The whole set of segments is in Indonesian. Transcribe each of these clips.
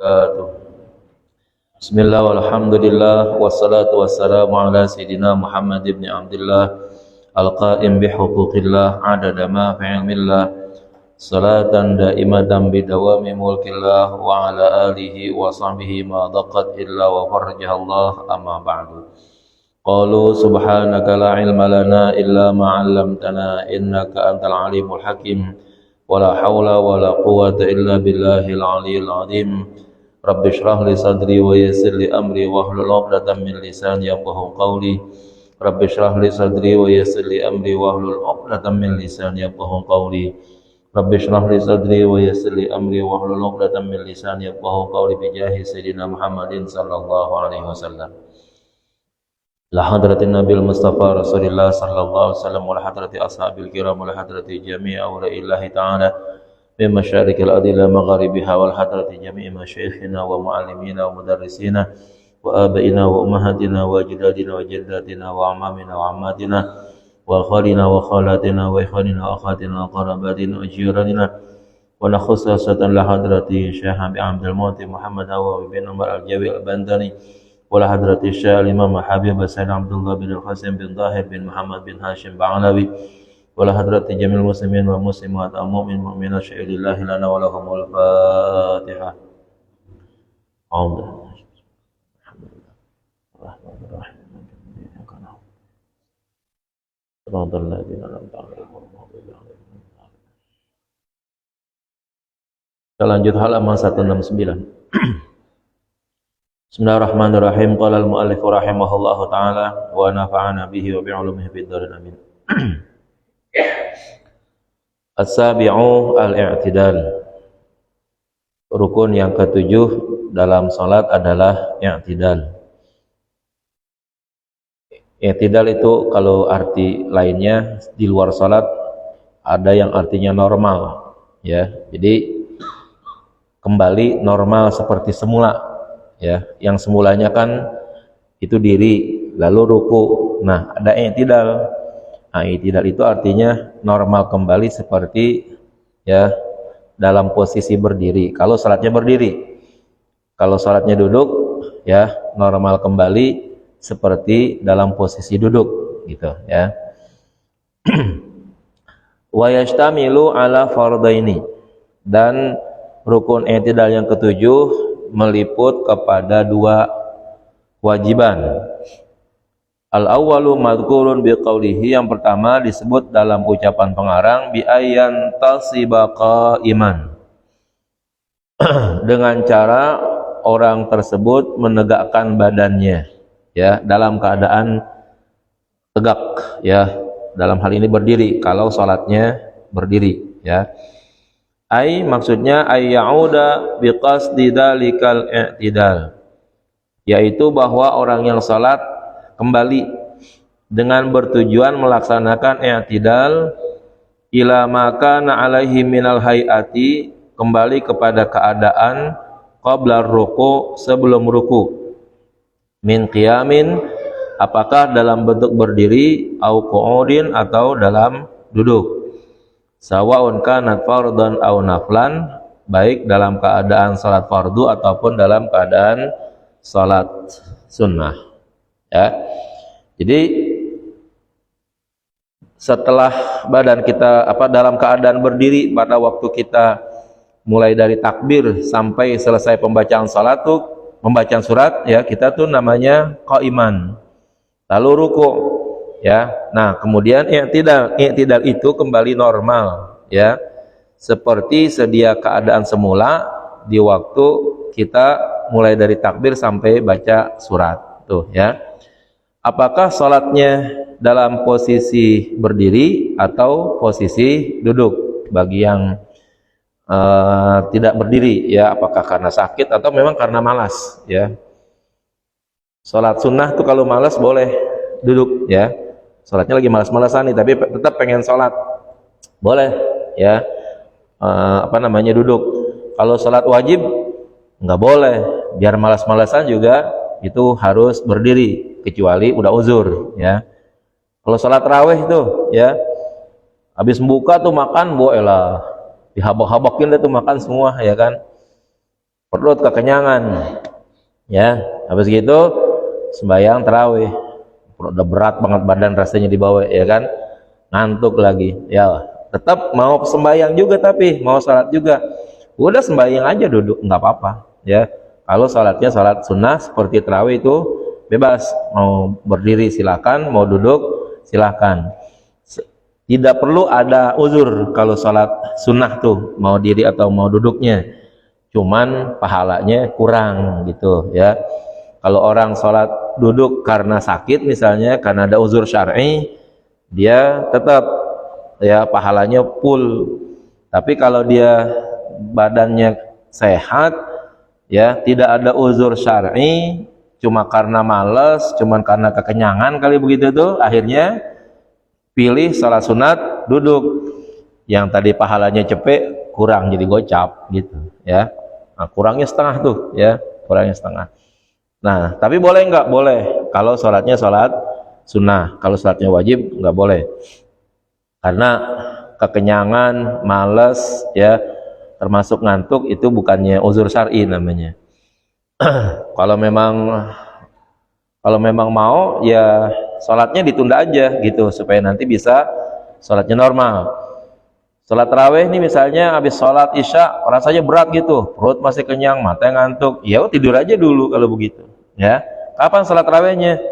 wabarakatuh. Bismillah walhamdulillah wassalatu wassalamu ala sayyidina Muhammad ibn Abdullah al-qa'im bihuquqillah adada ma fi ilmillah salatan daimatan bidawami mulkillah wa ala alihi wa sahbihi ma daqat illa wa farjahallah amma ba'du. Qalu subhanaka la ilma lana illa ma 'allamtana innaka antal alimul hakim. Wala haula wala quwwata illa billahil aliyyil azim. Rabbi shrah li sadri wa yassir li amri wahlul 'uqdatam min lisani yafqahu qawli. Rabbi shrah li sadri wa yassir li amri wahlul 'uqdatam min lisani yafqahu qawli. Rabbi shrah li sadri wa yassir li amri wahlul 'uqdatam min lisani yafqahu qawli bi jahi sayyidina Muhammadin sallallahu alaihi wasallam. La hadratin nabil mustafa rasulillah sallallahu alaihi wasallam wa la hadrati ashabil kiram wa la hadrati jami'i awliya'illahi ta'ala min masyarikil adila magharibiha wa la hadrati jami'i masyayikhina wa muallimina wa mudarrisina wa abaina wa ummahatina wa ajdadina wa jaddatina wa amamina wa ammatina wa khalina wa khalatina wa ikhwanina wa akhatina wa qarabatina wa jiranina wa la khususatan la hadrati Syekh Abdul Muti Muhammad Awawi bin Umar al-Jawi al-Bandani wala hadrati Syekh Imam Habib Sayyid Abdullah bin Al-Qasim bin Zahir bin Muhammad bin Hashim Ba'alawi wala hadrati jamil muslimin wa muslimat mu'min mu'minat syahidillah lana wa lahumul Fatihah. Alhamdulillah. Kita lanjut halaman 169. Bismillahirrahmanirrahim. Qala al-mu'allif rahimahullahu ta'ala wa nafa'ana bihi wa bi'ulumihi fid dharin amin. As-sabi'u al-i'tidal. Rukun yang ketujuh dalam salat adalah i'tidal. I'tidal itu kalau arti lainnya di luar salat ada yang artinya normal, ya. Jadi kembali normal seperti semula. Ya, yang semulanya kan itu diri, lalu ruku. Nah, ada i'tidal. Nah, i'tidal itu artinya normal kembali seperti ya dalam posisi berdiri. Kalau salatnya berdiri. Kalau salatnya duduk, ya normal kembali seperti dalam posisi duduk, gitu ya. Wa yashtamilu ala fardaini. Dan rukun i'tidal yang ketujuh meliput kepada dua kewajiban. Al-awwalu madhkurun biqaulihi, yang pertama disebut dalam ucapan pengarang bi ayyan tasiba qa'iman. Dengan cara orang tersebut menegakkan badannya, ya, dalam keadaan tegak, ya. Dalam hal ini berdiri kalau salatnya berdiri, ya. Maksudnya ayyauda biqasdi dalikal i'tidal, yaitu bahwa orang yang salat kembali dengan bertujuan melaksanakan i'tidal ila makana alaihi minal hayati, kembali kepada keadaan qabla ruku, sebelum ruku, min qiyamin, apakah dalam bentuk berdiri, au qu'udin, atau dalam duduk, sawaun kanat fardhan aw naflan, baik dalam keadaan salat fardu ataupun dalam keadaan salat sunnah, ya. Jadi setelah badan kita dalam keadaan berdiri pada waktu kita mulai dari takbir sampai selesai pembacaan salat tuh, pembacaan surat, ya, kita tuh namanya qa'iman, lalu ruku, ya. Nah, kemudian i'tidal itu kembali normal, ya, seperti sedia keadaan semula di waktu kita mulai dari takbir sampai baca surat, tuh, ya. Apakah salatnya dalam posisi berdiri atau posisi duduk? Bagi yang tidak berdiri, ya, apakah karena sakit atau memang karena malas, ya. Salat sunnah tuh kalau malas boleh duduk, ya. Salatnya lagi malas-malasan nih, tapi tetap pengen salat, boleh, ya, duduk. Kalau salat wajib nggak boleh, biar malas-malasan juga itu harus berdiri, kecuali udah uzur, ya. Kalau salat tarawih itu, ya, habis buka tuh makan, boleh lah, dihabak-habakin deh tuh makan semua, ya kan. perut kekenyangan, ya. Habis gitu sembahyang tarawih, udah berat banget badan rasanya di bawah, ya kan, ngantuk lagi, ya tetap mau sembahyang juga, tapi mau salat juga, udah sembahyang aja duduk, nggak apa-apa, ya. Kalau salatnya salat sunnah seperti tarawih itu bebas, mau berdiri silakan, mau duduk silakan, tidak perlu ada uzur kalau salat sunnah tuh mau diri atau mau duduknya, cuman pahalanya kurang gitu, ya. Kalau orang sholat duduk karena sakit misalnya, karena ada uzur syar'i, dia tetap ya pahalanya full. Tapi kalau dia badannya sehat, ya tidak ada uzur syar'i, cuma karena malas, cuma karena kekenyangan kali begitu tuh, akhirnya pilih sholat sunat duduk. Yang tadi pahalanya cepet kurang, jadi gocap gitu, ya. Nah, kurangnya setengah tuh, ya, kurangnya setengah. Nah, tapi boleh nggak? Boleh. Kalau sholatnya sholat sunnah, kalau sholatnya wajib nggak boleh. Karena kekenyangan, males, ya, termasuk ngantuk itu bukannya uzur syar'i namanya. Kalau memang mau, ya sholatnya ditunda aja gitu supaya nanti bisa sholatnya normal. Sholat tarawih ini misalnya habis sholat isya rasanya berat gitu, perut masih kenyang, mata ngantuk, ya tidur aja dulu kalau begitu, ya. Kapan sholat tarawihnya?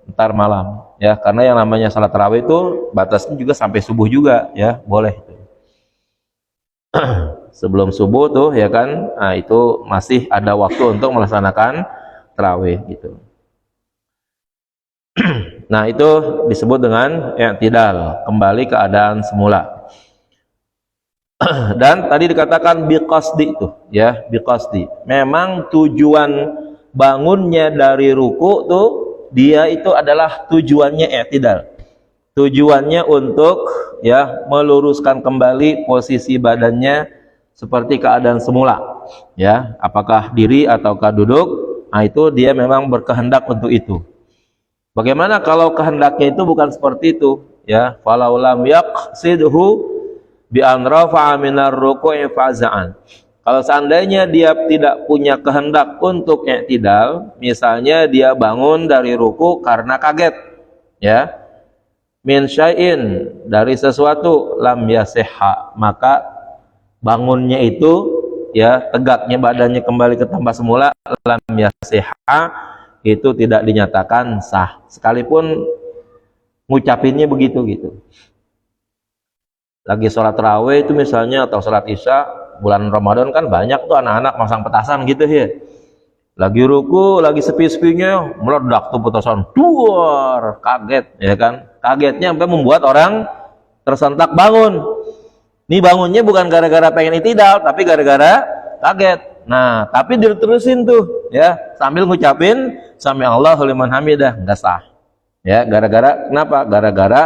Ntar malam, ya, karena yang namanya sholat tarawih itu batasnya juga sampai subuh juga, ya, boleh. Sebelum subuh tuh, ya kan, nah itu masih ada waktu untuk melaksanakan tarawih gitu. Nah itu disebut dengan i'tidal, kembali keadaan semula. Dan tadi dikatakan biqasdi itu, ya, biqasdi. Memang tujuan bangunnya dari ruku tuh, dia itu adalah tujuannya i'tidal. Tujuannya untuk, ya, meluruskan kembali posisi badannya seperti keadaan semula, ya. Apakah diri ataukah duduk? Nah itu dia memang berkehendak untuk itu. Bagaimana kalau kehendaknya itu bukan seperti itu, ya? Falau lam yaqsidhu bi an rafa'a minar ruku'i faza'an. Kalau seandainya dia tidak punya kehendak untuk i'tidal, misalnya dia bangun dari ruku karena kaget, ya, min syai'in, dari sesuatu, lam yasihha, maka bangunnya itu, ya, tegaknya badannya kembali ke tempat semula, lam yasihha, itu tidak dinyatakan sah, sekalipun ngucapinnya begitu gitu. Lagi sholat tarawih itu misalnya, atau sholat isya, bulan Ramadan kan banyak tuh anak-anak masang petasan gitu, ya. Lagi ruku, lagi sepi-sepinya meledak tuh petasan, duar, kaget, ya kan. Kagetnya sampai membuat orang tersentak bangun. Ini bangunnya bukan gara-gara pengen itidal, tapi gara-gara kaget. Nah, tapi diterusin tuh, ya, sambil ngucapin sami Allahu liman hamidah, nggak sah. Ya, gara-gara kenapa? Gara-gara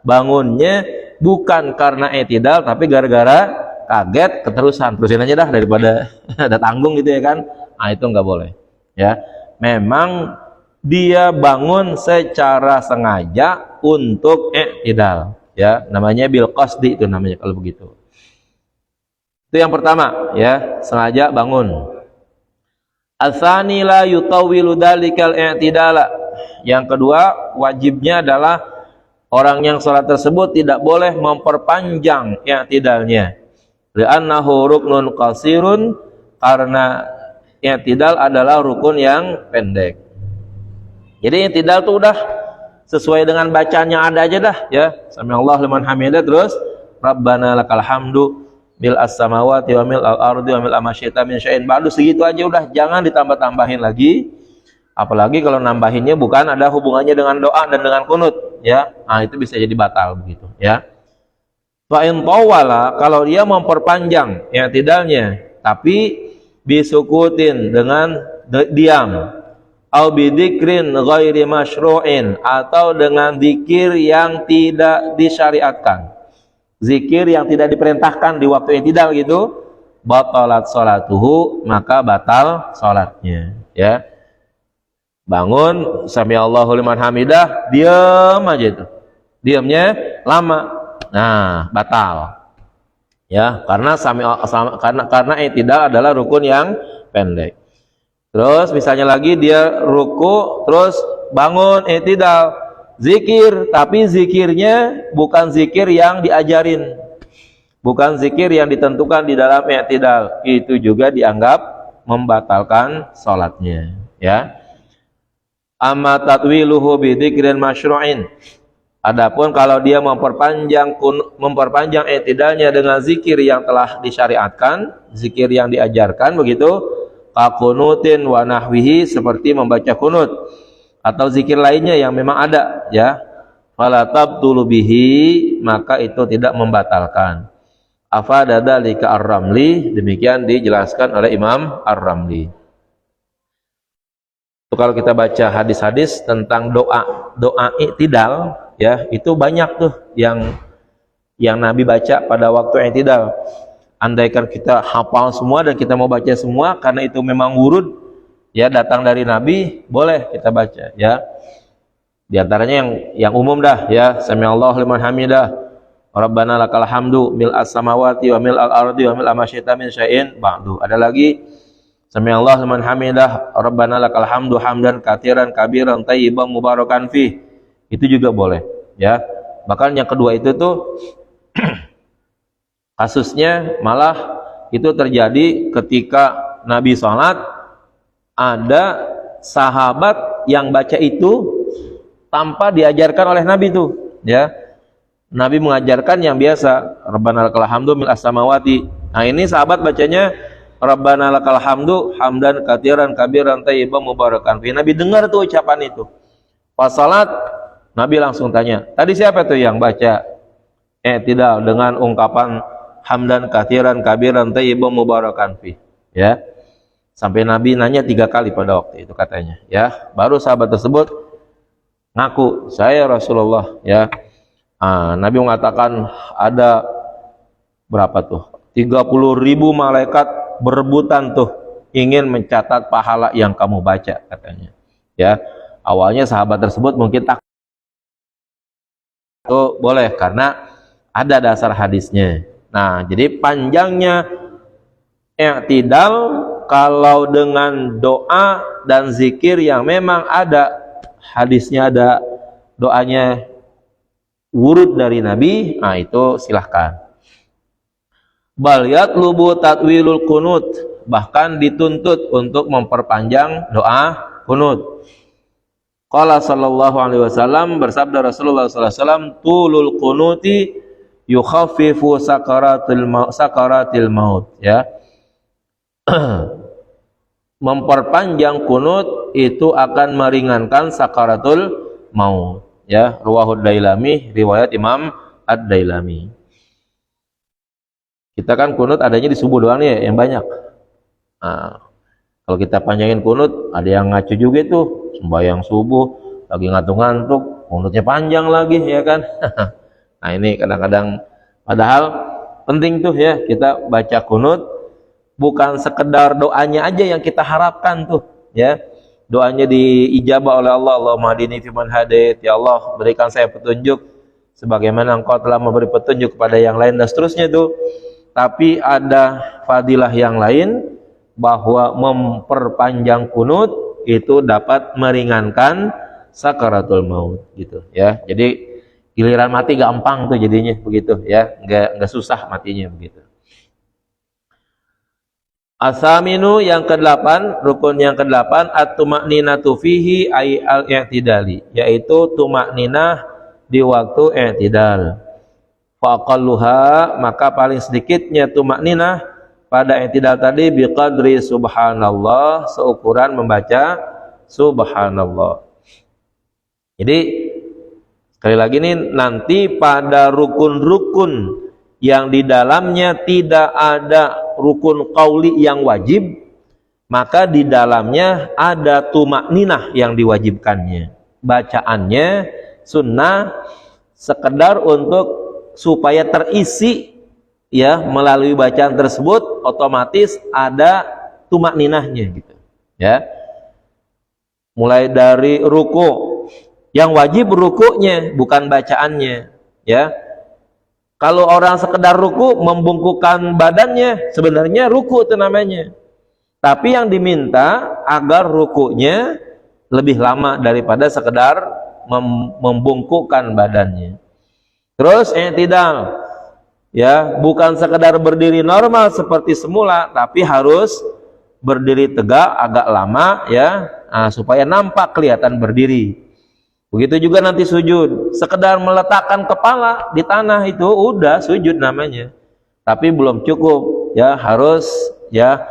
bangunnya bukan karena i'tidal, tapi gara-gara kaget, keterusan. Terusin aja dah daripada ada tanggung gitu, ya kan. Nah, itu nggak boleh, ya. Memang dia bangun secara sengaja untuk i'tidal, ya, namanya bil qasdi, itu namanya kalau begitu. Itu yang pertama, ya, sengaja bangun. Ats-tsani la yutawwilu dalikal i'tidala. Yang kedua, wajibnya adalah orang yang sholat tersebut tidak boleh memperpanjang i'tidalnya. Li'annahu ruknun qasirun, karena i'tidal adalah rukun yang pendek. Jadi i'tidal itu udah sesuai dengan bacaan yang ada aja dah, ya. Sami Allahu liman hamidah, terus Rabbana lakal hamdu mil as-samawati wa mil al-ardi wa mil amasyita min syai'in ba'du, segitu aja udah, jangan ditambah-tambahin lagi. Apalagi kalau nambahinnya bukan ada hubungannya dengan doa dan dengan kunut, ya. Nah, itu bisa jadi batal begitu, ya. Fa in tawala, kalau dia memperpanjang i'tidalnya tapi bisukutin, dengan diam, au bidzikrin ghairi masyru'in, atau dengan zikir yang tidak disyariatkan, zikir yang tidak diperintahkan di waktu i'tidal gitu, batalat sholatuhu, maka batal sholatnya, ya. Bangun sami Allahu liman hamidah, diam aja itu, diamnya lama, nah batal, ya, karena karena i'tidal adalah rukun yang pendek. Terus misalnya lagi dia ruku terus bangun i'tidal, zikir, tapi zikirnya bukan zikir yang diajarin, bukan zikir yang ditentukan di dalam i'tidal, itu juga dianggap membatalkan salatnya, ya. Amma tatwiluhu bi dzikrin masyru'in. Adapun kalau dia memperpanjang i'tidalnya dengan zikir yang telah disyariatkan, zikir yang diajarkan begitu, kaqunutin wa nahwihi, seperti membaca kunut atau zikir lainnya yang memang ada, ya, fala tabtulu bihi, maka itu tidak membatalkan. Afada dzalika Ar-Ramli, demikian dijelaskan oleh Imam Ar-Ramli. Kalau kita baca hadis-hadis tentang doa i'tidal, ya, itu banyak tuh yang Nabi baca pada waktu i'tidal. Andaikan kita hafal semua dan kita mau baca semua karena itu memang wurud, ya, datang dari Nabi, boleh kita baca, ya. Di antaranya yang umum dah, ya, sami'allahu liman hamidah, rabbana lakal hamdu mil'as samawati wa mil'al ardi wa mil'a ma syi'ta min syai'in ba'du. Ada lagi sami'allahu liman hamidah, rabbana lakal hamdu hamdan katsiran kabiran thayyiban mubarakan fi. Itu juga boleh, ya. Bahkan yang kedua itu tuh kasusnya malah itu terjadi ketika Nabi sholat, ada sahabat yang baca itu tanpa diajarkan oleh Nabi tuh, ya. Nabi mengajarkan yang biasa, rabbana lakal hamdu mil'as samawati. Nah, ini sahabat bacanya rabbana lakal hamdu hamdan katsiran kabiran thayyiban mubarakan fi. Nabi dengar tuh ucapan itu. Pas salat Nabi langsung tanya, tadi siapa tuh yang baca i'tidal dengan ungkapan hamdan katsiran kabiran thayyiban mubarakan fi, ya. Sampai Nabi nanya 3 kali pada waktu itu katanya, ya. Baru sahabat tersebut ngaku, saya Rasulullah, ya. Nabi mengatakan ada berapa tuh? 30.000 malaikat berebutan tuh ingin mencatat pahala yang kamu baca, katanya, ya. Awalnya sahabat tersebut mungkin takut, boleh karena ada dasar hadisnya. Nah, jadi panjangnya i'tidal kalau dengan doa dan zikir yang memang ada hadisnya, ada doanya wurud dari Nabi, nah itu silahkan. Bal yatlubu tatwilul kunut, bahkan dituntut untuk memperpanjang doa kunut. Qala sallallahu alaihi wasallam, bersabda Rasulullah sallallahu alaihi wasallam, tulul kunuti yukhaffifu sakaratil maut, ya. Memperpanjang kunut itu akan meringankan sakaratul maut, ya. Ruwahud Dailami, riwayat Imam Ad-Dailami. Kita kan kunut adanya di subuh doang ya, yang banyak. Nah, kalau kita panjangin kunut, ada yang ngacu juga tuh, sembahyang subuh lagi ngantuk-ngantuk, kunutnya panjang lagi, ya kan. Nah, ini kadang-kadang, padahal penting tuh, ya, kita baca kunut bukan sekedar doanya aja yang kita harapkan tuh, ya. Doanya diijabah oleh Allah, Allahumma hadini fiman hadait, ya Allah berikan saya petunjuk sebagaimana Engkau telah memberi petunjuk kepada yang lain, dan seterusnya tuh. Tapi ada fadilah yang lain, bahwa memperpanjang kunut itu dapat meringankan sakaratul maut, gitu, ya. Jadi giliran mati gampang tuh jadinya begitu, ya, enggak susah matinya begitu. Asaminu, yang ke-8, rukun yang ke-8, at-tumakninatu fihi ay al-i'tidali, yaitu tumakninah di waktu i'tidal. Faqalluha, maka paling sedikitnya tumakninah pada i'tidal tadi biqadri subhanallah, seukuran membaca subhanallah. Jadi sekali lagi nih, nanti pada rukun-rukun yang di dalamnya tidak ada rukun qauli yang wajib, maka di dalamnya ada tumakninah yang diwajibkannya. Bacaannya sunnah sekedar untuk supaya terisi, ya, melalui bacaan tersebut otomatis ada tumakninahnya, gitu, ya. Mulai dari ruku, yang wajib rukunya bukan bacaannya, ya. Kalau orang sekedar ruku membungkukkan badannya, sebenarnya ruku itu namanya. Tapi yang diminta agar rukunya lebih lama daripada sekedar membungkukkan badannya. Terus i'tidal, ya, bukan sekedar berdiri normal seperti semula, tapi harus berdiri tegak agak lama, ya, supaya nampak kelihatan berdiri. Begitu juga nanti sujud, sekedar meletakkan kepala di tanah itu udah sujud namanya. Tapi belum cukup, ya, harus, ya,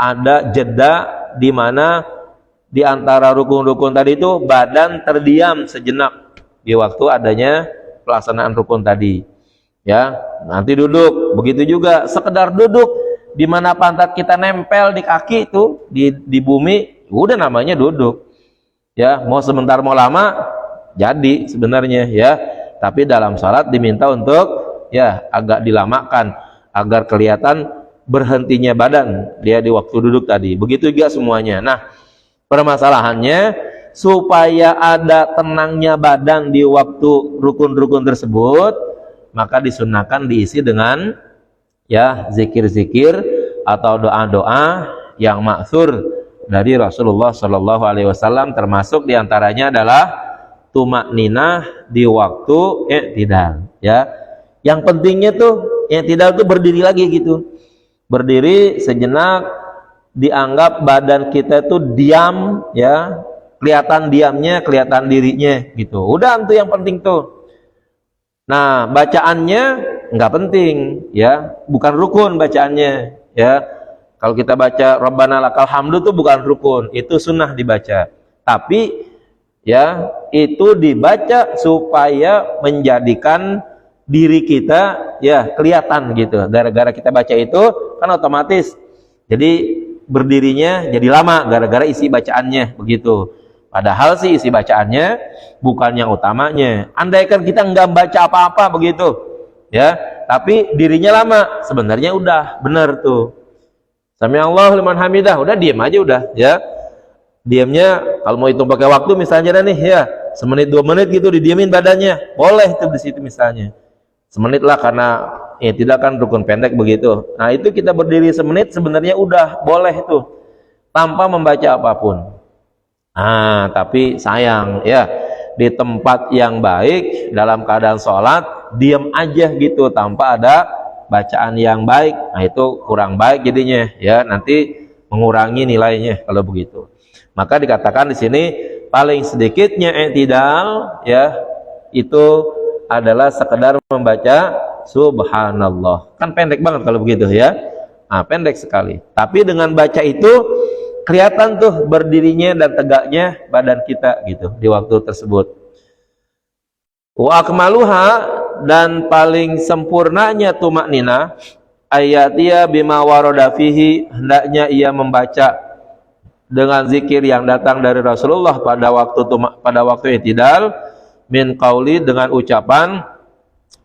ada jeda di mana di antara rukun-rukun tadi itu badan terdiam sejenak di waktu adanya pelaksanaan rukun tadi, ya. Nanti duduk, begitu juga sekedar duduk di mana pantat kita nempel di kaki itu di bumi, udah namanya duduk, ya. Mau sebentar mau lama jadi sebenarnya, ya. Tapi dalam salat diminta untuk, ya, agak dilamakan agar kelihatan berhentinya badan dia di waktu duduk tadi. Begitu juga semuanya. Nah, permasalahannya supaya ada tenangnya badan di waktu rukun-rukun tersebut, maka disunahkan diisi dengan, ya, zikir-zikir atau doa-doa yang ma'thur dari Rasulullah Shallallahu Alaihi Wasallam, termasuk diantaranya adalah tumakninah di waktu i'tidal, ya. Yang pentingnya tuh i'tidal tuh berdiri lagi gitu, berdiri sejenak, dianggap badan kita itu diam, ya, kelihatan diamnya, kelihatan dirinya gitu. Udah itu yang penting tuh. Nah, bacaannya nggak penting, ya, bukan rukun bacaannya, ya. Kalau kita baca Rabbana lakal hamdu itu bukan rukun, itu sunnah dibaca. Tapi, ya, itu dibaca supaya menjadikan diri kita, ya, kelihatan gitu. Gara-gara kita baca itu kan otomatis jadi berdirinya jadi lama gara-gara isi bacaannya begitu. Padahal sih isi bacaannya bukan yang utamanya. Andaikan kita nggak baca apa-apa begitu, ya, tapi dirinya lama, sebenarnya udah benar tuh. Sami'allahu liman hamidah, udah diam aja udah, ya. Diamnya kalau mau hitung pakai waktu misalnya nih, ya, semenit 2 menit gitu didiamin badannya, boleh tuh di situ misalnya. Semenit lah, karena tidak kan rukun pendek begitu. Nah, itu kita berdiri semenit sebenarnya udah boleh tuh tanpa membaca apapun. Tapi sayang, ya, di tempat yang baik dalam keadaan sholat diam aja gitu tanpa ada bacaan yang baik. Nah, itu kurang baik jadinya, ya, nanti mengurangi nilainya kalau begitu. Maka dikatakan di sini paling sedikitnya i'tidal, ya, itu adalah sekedar membaca subhanallah. Kan pendek banget kalau begitu, ya. Pendek sekali. Tapi dengan baca itu kelihatan tuh berdirinya dan tegaknya badan kita gitu di waktu tersebut. Wa akmaluha, dan paling sempurnanya tumaknina ayatia bima warada fihi, hendaknya ia membaca dengan zikir yang datang dari Rasulullah pada waktu i'tidal, min qauli, dengan ucapan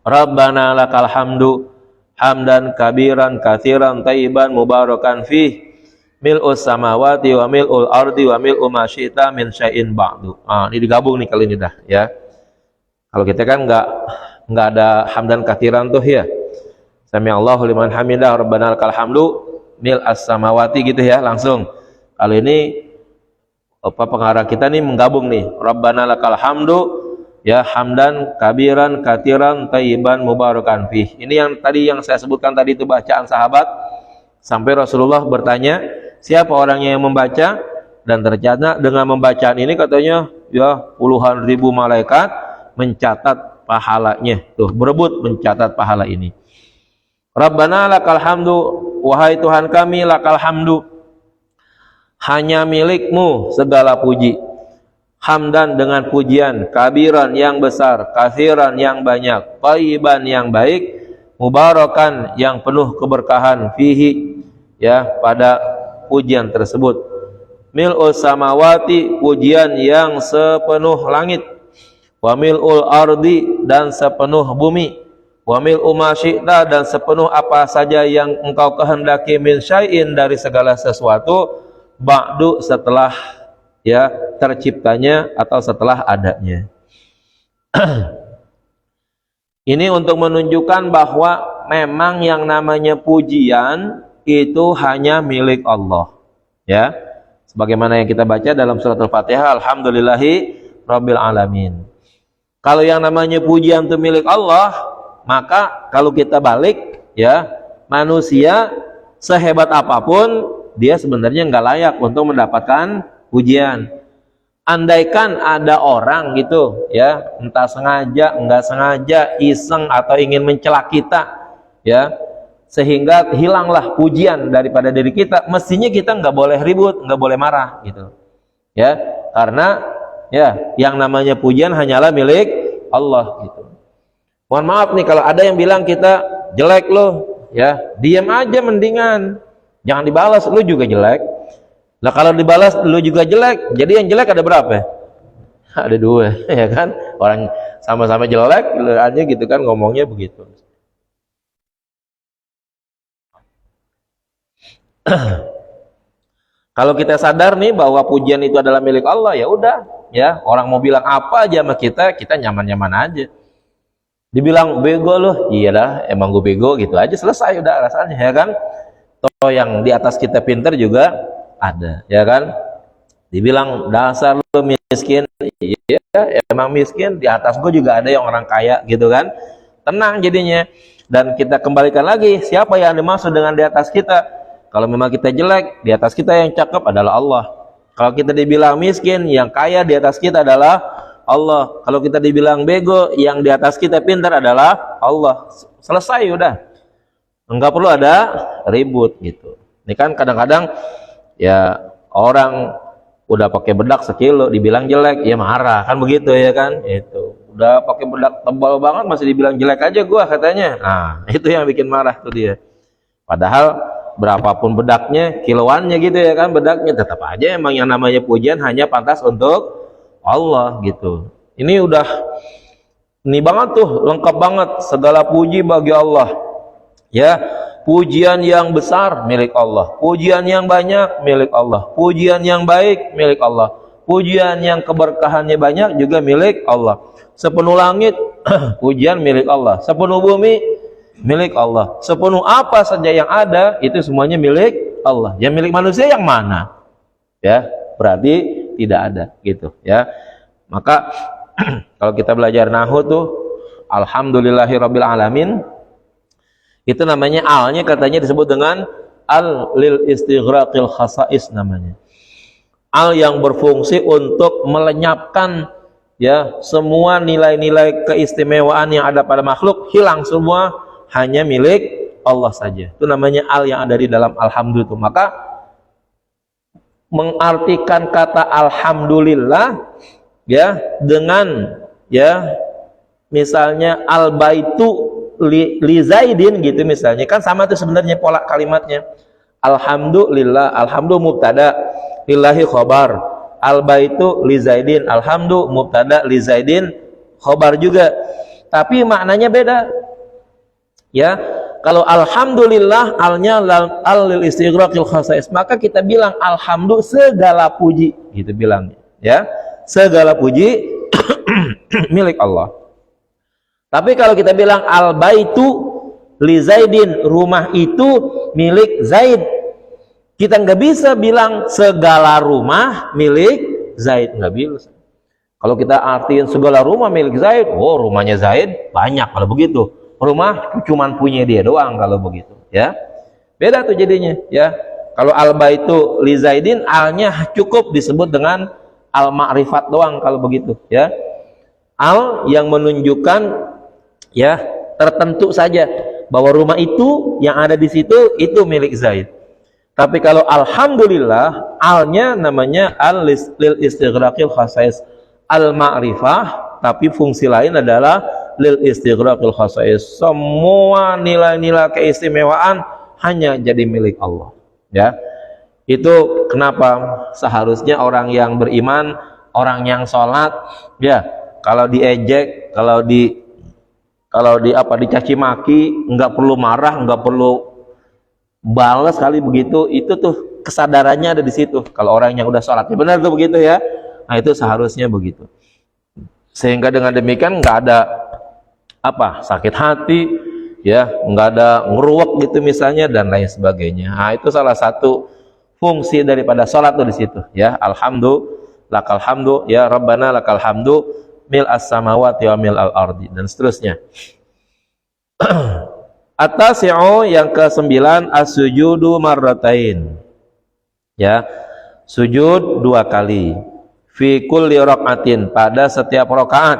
Rabbana lakal hamdu hamdan kabiran katsiran thayyiban mubarakan fih mil'us samawati wa mil'ul ardi wa mil'u ma syi'ta min syai'in ba'du. Ini digabung nih kali ini dah, ya. Kalau kita kan enggak ada hamdan katsiran tuh, ya. Sami'allahu liman hamidah Rabbana lakal hamdu mil'as samawati gitu, ya, langsung. Kalau ini pengarah kita nih menggabung nih, Rabbana lakal hamdu, ya, hamdan kabiran katsiran thayyiban mubarakan fih. Ini yang tadi yang saya sebutkan tadi itu bacaan sahabat, sampai Rasulullah bertanya siapa orangnya yang membaca, dan ternyata dengan membacaan ini katanya, ya, puluhan ribu malaikat mencatat pahalanya tuh, berebut mencatat pahala ini. Rabbana lakal hamdu, wahai Tuhan kami, lakal hamdu, hanya milikmu segala puji, hamdan dengan pujian, kabiran yang besar, katsiran yang banyak, thayyiban yang baik, mubarakan yang penuh keberkahan, fihi, ya, pada pujian tersebut, mil'us samawati, pujian yang sepenuh langit, wa mil'ul ardi, dan sepenuh bumi, wa mil'u ma syi'ta, dan sepenuh apa saja yang engkau kehendaki, min syai'in, dari segala sesuatu, ba'du, setelah, ya, terciptanya atau setelah adanya. Ini untuk menunjukkan bahwa memang yang namanya pujian itu hanya milik Allah, Ya, sebagaimana yang kita baca dalam surat Al-Fatihah, alhamdulillahi rabbil alamin. Kalau yang namanya pujian itu milik Allah, maka kalau kita balik, ya, manusia sehebat apapun dia sebenarnya nggak layak untuk mendapatkan pujian. Andaikan ada orang gitu, ya, entah sengaja, nggak sengaja, iseng atau ingin mencela kita, ya, sehingga hilanglah pujian daripada diri kita, mestinya kita nggak boleh ribut, nggak boleh marah, gitu, ya, karena ya yang namanya pujian hanyalah milik Allah, gitu. Mohon maaf nih kalau ada yang bilang kita jelek loh, ya, diam aja mendingan, jangan dibalas, lu juga jelek. Nah kalau dibalas lu juga jelek, jadi yang jelek ada berapa? Ada dua, ya kan? Orang sama-sama jelek aja gitu kan ngomongnya begitu. Kalau kita sadar nih bahwa pujian itu adalah milik Allah, ya udah, ya, orang mau bilang apa aja sama kita, kita nyaman-nyaman aja. Dibilang bego loh, iya dah, emang gue bego gitu aja, selesai udah rasanya, ya kan? Toh yang di atas kita pinter juga ada, ya kan? Dibilang dasar lu miskin, iya emang miskin, di atas gue juga ada yang orang kaya gitu kan. Tenang jadinya. Dan kita kembalikan lagi, siapa yang dimaksud dengan di atas kita? Kalau memang kita jelek, di atas kita yang cakep adalah Allah. Kalau kita dibilang miskin, yang kaya di atas kita adalah Allah. Kalau kita dibilang bego, yang di atas kita pintar adalah Allah. Selesai udah, enggak perlu ada ribut gitu. Ini kan kadang-kadang ya orang udah pakai bedak sekilo dibilang jelek, ya marah kan begitu, ya kan? Itu udah pakai bedak tebal banget masih dibilang jelek aja gua katanya. Nah itu yang bikin marah tuh dia. Padahal berapapun bedaknya, kiloannya gitu, ya kan, bedaknya tetap aja emang yang namanya pujian hanya pantas untuk Allah gitu. Ini udah ini banget tuh, lengkap banget, segala puji bagi Allah, ya. Pujian yang besar milik Allah, pujian yang banyak milik Allah, pujian yang baik milik Allah, pujian yang keberkahannya banyak juga milik Allah. Sepenuh langit pujian milik Allah, sepenuh bumi milik Allah, sepenuh apa saja yang ada itu semuanya milik Allah. Yang milik manusia yang mana? Ya, berarti tidak ada gitu, ya. Maka kalau kita belajar nahwu tuh alhamdulillahirabbil alamin, itu namanya alnya katanya disebut dengan al lil istighraqil khasais namanya. Al yang berfungsi untuk melenyapkan, ya, semua nilai-nilai keistimewaan yang ada pada makhluk hilang semua, hanya milik Allah saja. Itu namanya al yang ada di dalam alhamdulillah. Maka mengartikan kata alhamdulillah, ya, dengan, ya, misalnya al baitu li zaidin gitu misalnya, kan sama tuh sebenarnya pola kalimatnya. Alhamdulillah, alhamdu mubtada, lillahi khobar. Al baitu li zaidin, alhamdu mubtada, li zaidin khobar juga. Tapi maknanya beda. Ya, kalau alhamdulillah alnya al lil istighraqil khasais, maka kita bilang alhamdu segala puji gitu bilangnya, ya. Segala puji milik Allah. Tapi kalau kita bilang al baitu li zaidin, rumah itu milik Zaid, kita nggak bisa bilang segala rumah milik Zaid, nggak bisa. Kalau kita artiin segala rumah milik Zaid, oh rumahnya Zaid banyak kalau begitu. Rumah cuman punya dia doang kalau begitu, ya. Beda tuh jadinya, ya. Kalau al baitu li zaidin, alnya cukup disebut dengan al ma'rifat doang kalau begitu, ya. Al yang menunjukkan, ya, tertentu saja bahwa rumah itu yang ada di situ itu milik Zaid. Tapi kalau alhamdulillah, alnya namanya al lil istighraqil khasais, al ma'rifah, tapi fungsi lain adalah lil istighraqil khasais. Semua nilai-nilai keistimewaan hanya jadi milik Allah, ya. Itu kenapa seharusnya orang yang beriman, orang yang sholat, ya, kalau diejek, kalau dicaci maki, nggak perlu marah, nggak perlu balas kali begitu. Itu tuh kesadarannya ada di situ. Kalau orang yang udah sholat, ya benar tuh begitu, ya. Nah itu seharusnya begitu. Sehingga dengan demikian nggak ada sakit hati, ya, nggak ada ngeruwek gitu misalnya dan lain sebagainya. Nah itu salah satu fungsi daripada salat tuh di situ ya. Lakal hamdu ya Rabbana lakal hamdu mil as-samawati wa mil al-ardi dan seterusnya. At-tasi'u yang ke-9 as-sujudu marratain. Ya. Sujud 2 kali. Fi kulli rakaatin pada setiap rakaat.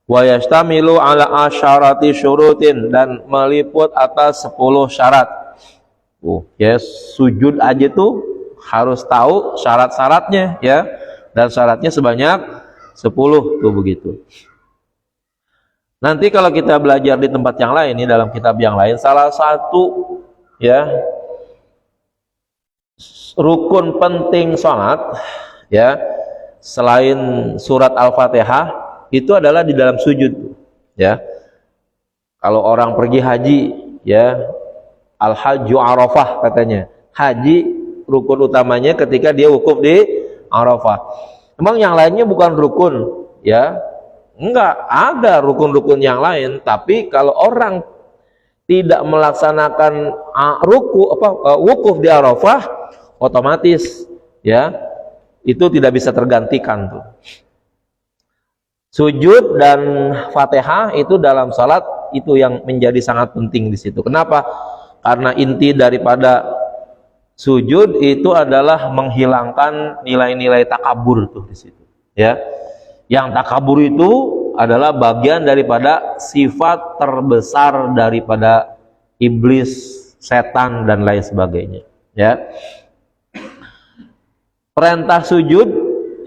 Wa yastamilu ala asyarati syurutin dan meliput atas 10 syarat. Ya, sujud aja tuh harus tahu syarat-syaratnya ya. Dan syaratnya sebanyak 10 tuh begitu. Nanti kalau kita belajar di tempat yang lain, ini dalam kitab yang lain, salah satu ya rukun penting salat ya selain surat Al-Fatihah itu adalah di dalam sujud ya. Kalau orang pergi haji ya, al-hajju Arafah katanya. Haji rukun utamanya ketika dia wukuf di Arafah. Emang yang lainnya bukan rukun ya? Enggak, ada rukun-rukun yang lain, tapi kalau orang tidak melaksanakan wukuf di Arafah, otomatis ya itu tidak bisa tergantikan tuh. Sujud dan Fatihah itu dalam salat itu yang menjadi sangat penting di situ. Kenapa? Karena inti daripada sujud itu adalah menghilangkan nilai-nilai takabur tuh di situ ya. Yang takabur itu adalah bagian daripada sifat terbesar daripada iblis, setan dan lain sebagainya ya. Perintah sujud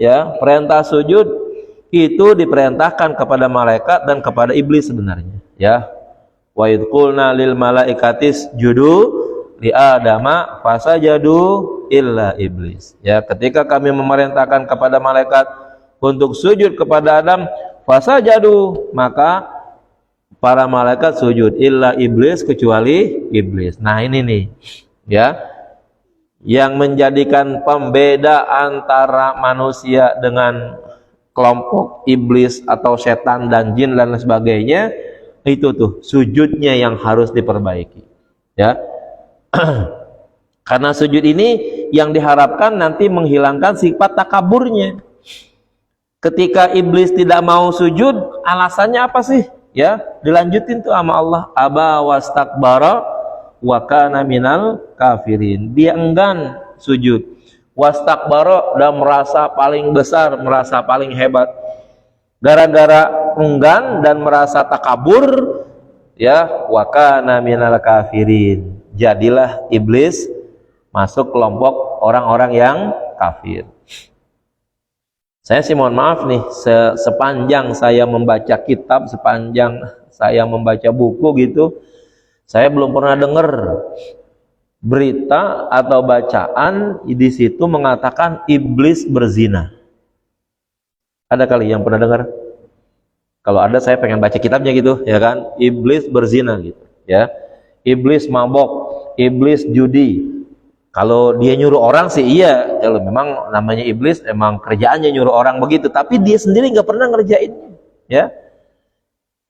ya, perintah sujud itu diperintahkan kepada malaikat dan kepada iblis sebenarnya ya. Wa idh qulna lil malaikatis judu li adama fasajadu illa iblis ya. Ketika kami memerintahkan kepada malaikat untuk sujud kepada Adam, fasajadu, maka para malaikat sujud, illa iblis, kecuali iblis. Nah ini nih ya yang menjadikan pembeda antara manusia dengan kelompok iblis atau setan dan jin dan lain sebagainya, itu tuh sujudnya yang harus diperbaiki ya. Karena sujud ini yang diharapkan nanti menghilangkan sifat takaburnya. Ketika iblis tidak mau sujud, alasannya apa sih? Ya, dilanjutin tuh sama Allah, aba wastakbara wa kana minal kafirin. Dia enggan sujud. Wastakbara dan merasa paling besar, merasa paling hebat. Gara-gara enggan dan merasa takabur, ya, wa kana minal kafirin. Jadilah iblis masuk kelompok orang-orang yang kafir. Saya sih mohon maaf nih, sepanjang saya membaca kitab, sepanjang saya membaca buku gitu, saya belum pernah dengar berita atau bacaan di situ mengatakan iblis berzina. Ada kali yang pernah dengar? Kalau ada saya pengen baca kitabnya gitu, ya kan? Iblis berzina gitu, ya. Iblis mabok, iblis judi. Kalau dia nyuruh orang sih iya, kalau memang namanya iblis emang kerjaannya nyuruh orang begitu, tapi dia sendiri nggak pernah ngerjainnya, ya.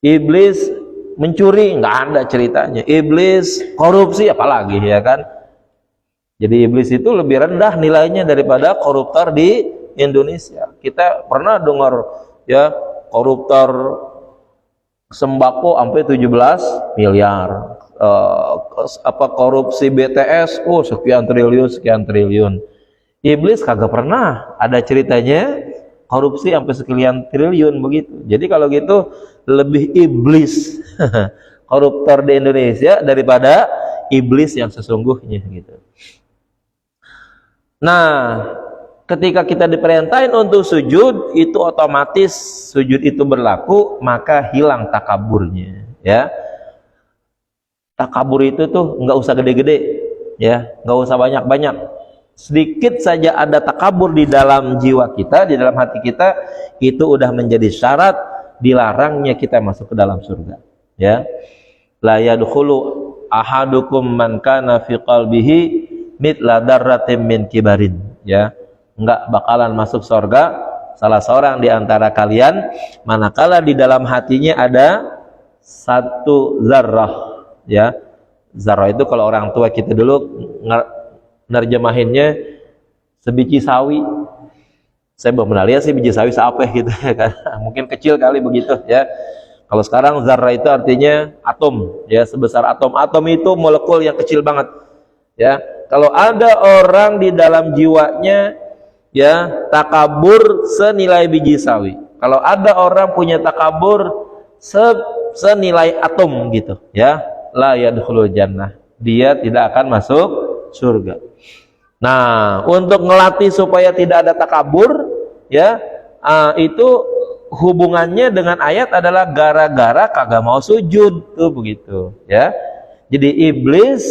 Iblis mencuri nggak ada ceritanya, iblis korupsi apalagi ya kan. Jadi iblis itu lebih rendah nilainya daripada koruptor di Indonesia. Kita pernah dengar ya koruptor sembako sampai 17 miliar. Korupsi BTS sekian triliun. Iblis kagak pernah ada ceritanya korupsi sampai sekian triliun begitu. Jadi kalau gitu lebih iblis koruptor di Indonesia daripada iblis yang sesungguhnya gitu. Nah, ketika kita diperintahin untuk sujud, itu otomatis sujud itu berlaku, maka hilang takaburnya ya. Takabur itu tuh nggak usah gede-gede ya, nggak usah banyak-banyak, sedikit saja ada takabur di dalam jiwa kita, di dalam hati kita, itu udah menjadi syarat dilarangnya kita masuk ke dalam surga ya. La yadkhulu ahadukum man kana fi qalbihi mithla darratin min kibarin ya, nggak bakalan masuk surga salah seorang di antara kalian manakala di dalam hatinya ada satu zarrah ya. Zarrah itu kalau orang tua kita dulu nerjemahinnya sebiji sawi. Saya belum pernah lihat sih biji sawi seapa gitu ya kan. Mungkin kecil kali begitu ya. Kalau sekarang zarrah itu artinya atom ya, sebesar atom. Atom itu molekul yang kecil banget ya. Kalau ada orang di dalam jiwanya ya takabur senilai biji sawi, kalau ada orang punya takabur senilai atom gitu ya, la yadkhulul jannah, dia tidak akan masuk surga. Nah, untuk ngelatih supaya tidak ada takabur ya, itu hubungannya dengan ayat adalah gara-gara kagak mau sujud tuh begitu ya. Jadi iblis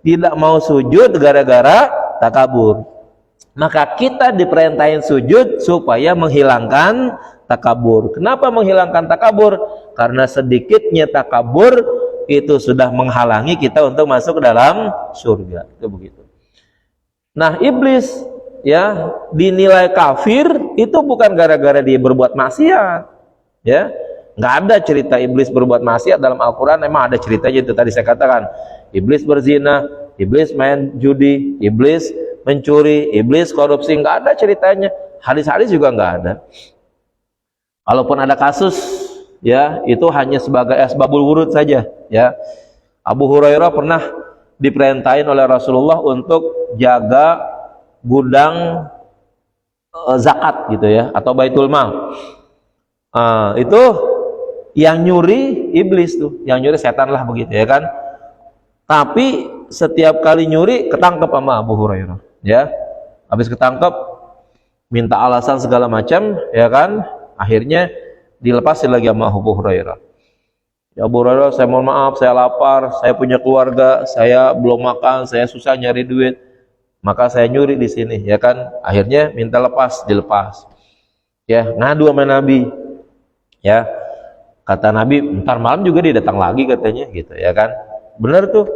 tidak mau sujud gara-gara takabur. Maka kita diperintahin sujud supaya menghilangkan takabur. Kenapa menghilangkan takabur? Karena sedikitnya takabur itu sudah menghalangi kita untuk masuk ke dalam surga. Itu begitu. Nah, iblis ya dinilai kafir itu bukan gara-gara dia berbuat maksiat. Ya. Nggak ada cerita iblis berbuat maksiat dalam Al-Quran. Emang ada ceritanya itu tadi saya katakan. Iblis berzina, iblis main judi, iblis mencuri, iblis korupsi, nggak ada ceritanya. Hadis-hadis juga nggak ada. Kalaupun ada kasus, ya itu hanya sebagai asbabul wurud saja. Ya, Abu Hurairah pernah diperintahin oleh Rasulullah untuk jaga gudang zakat gitu ya, atau baitul mal. Itu yang nyuri iblis tuh, yang nyuri setan lah begitu ya kan. Tapi setiap kali nyuri ketangkep sama Abu Hurairah ya. Habis ketangkep minta alasan segala macam ya kan. Akhirnya dilepasin lagi sama Abu Hurairah. Ya Abu Hurairah, saya mohon maaf, saya lapar, saya punya keluarga, saya belum makan, saya susah nyari duit. Maka saya nyuri di sini ya kan. Akhirnya minta lepas, dilepas. Ya, ngadu sama Nabi. Ya. Kata Nabi, ntar malam juga dia datang lagi katanya gitu ya kan. Benar tuh.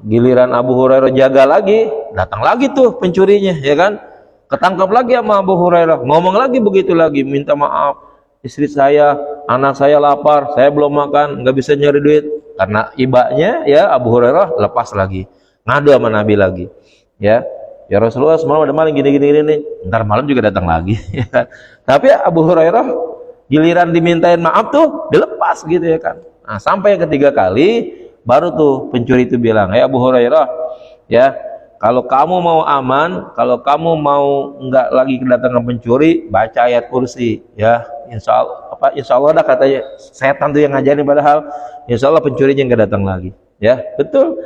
Giliran Abu Hurairah jaga lagi, datang lagi tuh pencurinya ya kan. Ketangkap lagi sama Abu Hurairah, ngomong lagi begitu lagi, minta maaf, istri saya, anak saya lapar, saya belum makan, nggak bisa nyari duit. Karena ibanya ya Abu Hurairah lepas lagi, ngadu sama Nabi lagi ya. Ya Rasulullah semalam ada maling gini-gini nih, ntar malam juga datang lagi ya kan? Tapi Abu Hurairah giliran dimintain maaf tuh dilepas gitu ya kan. Nah, sampai yang ketiga kali baru tuh pencuri itu bilang, "Hey Abu Hurairah, ya, kalau kamu mau aman, kalau kamu mau nggak lagi kedatangan pencuri, baca ayat kursi, ya, insya Allah dah katanya, setan tuh yang ngajarin padahal, insya Allah pencurinya nggak datang lagi, ya, betul.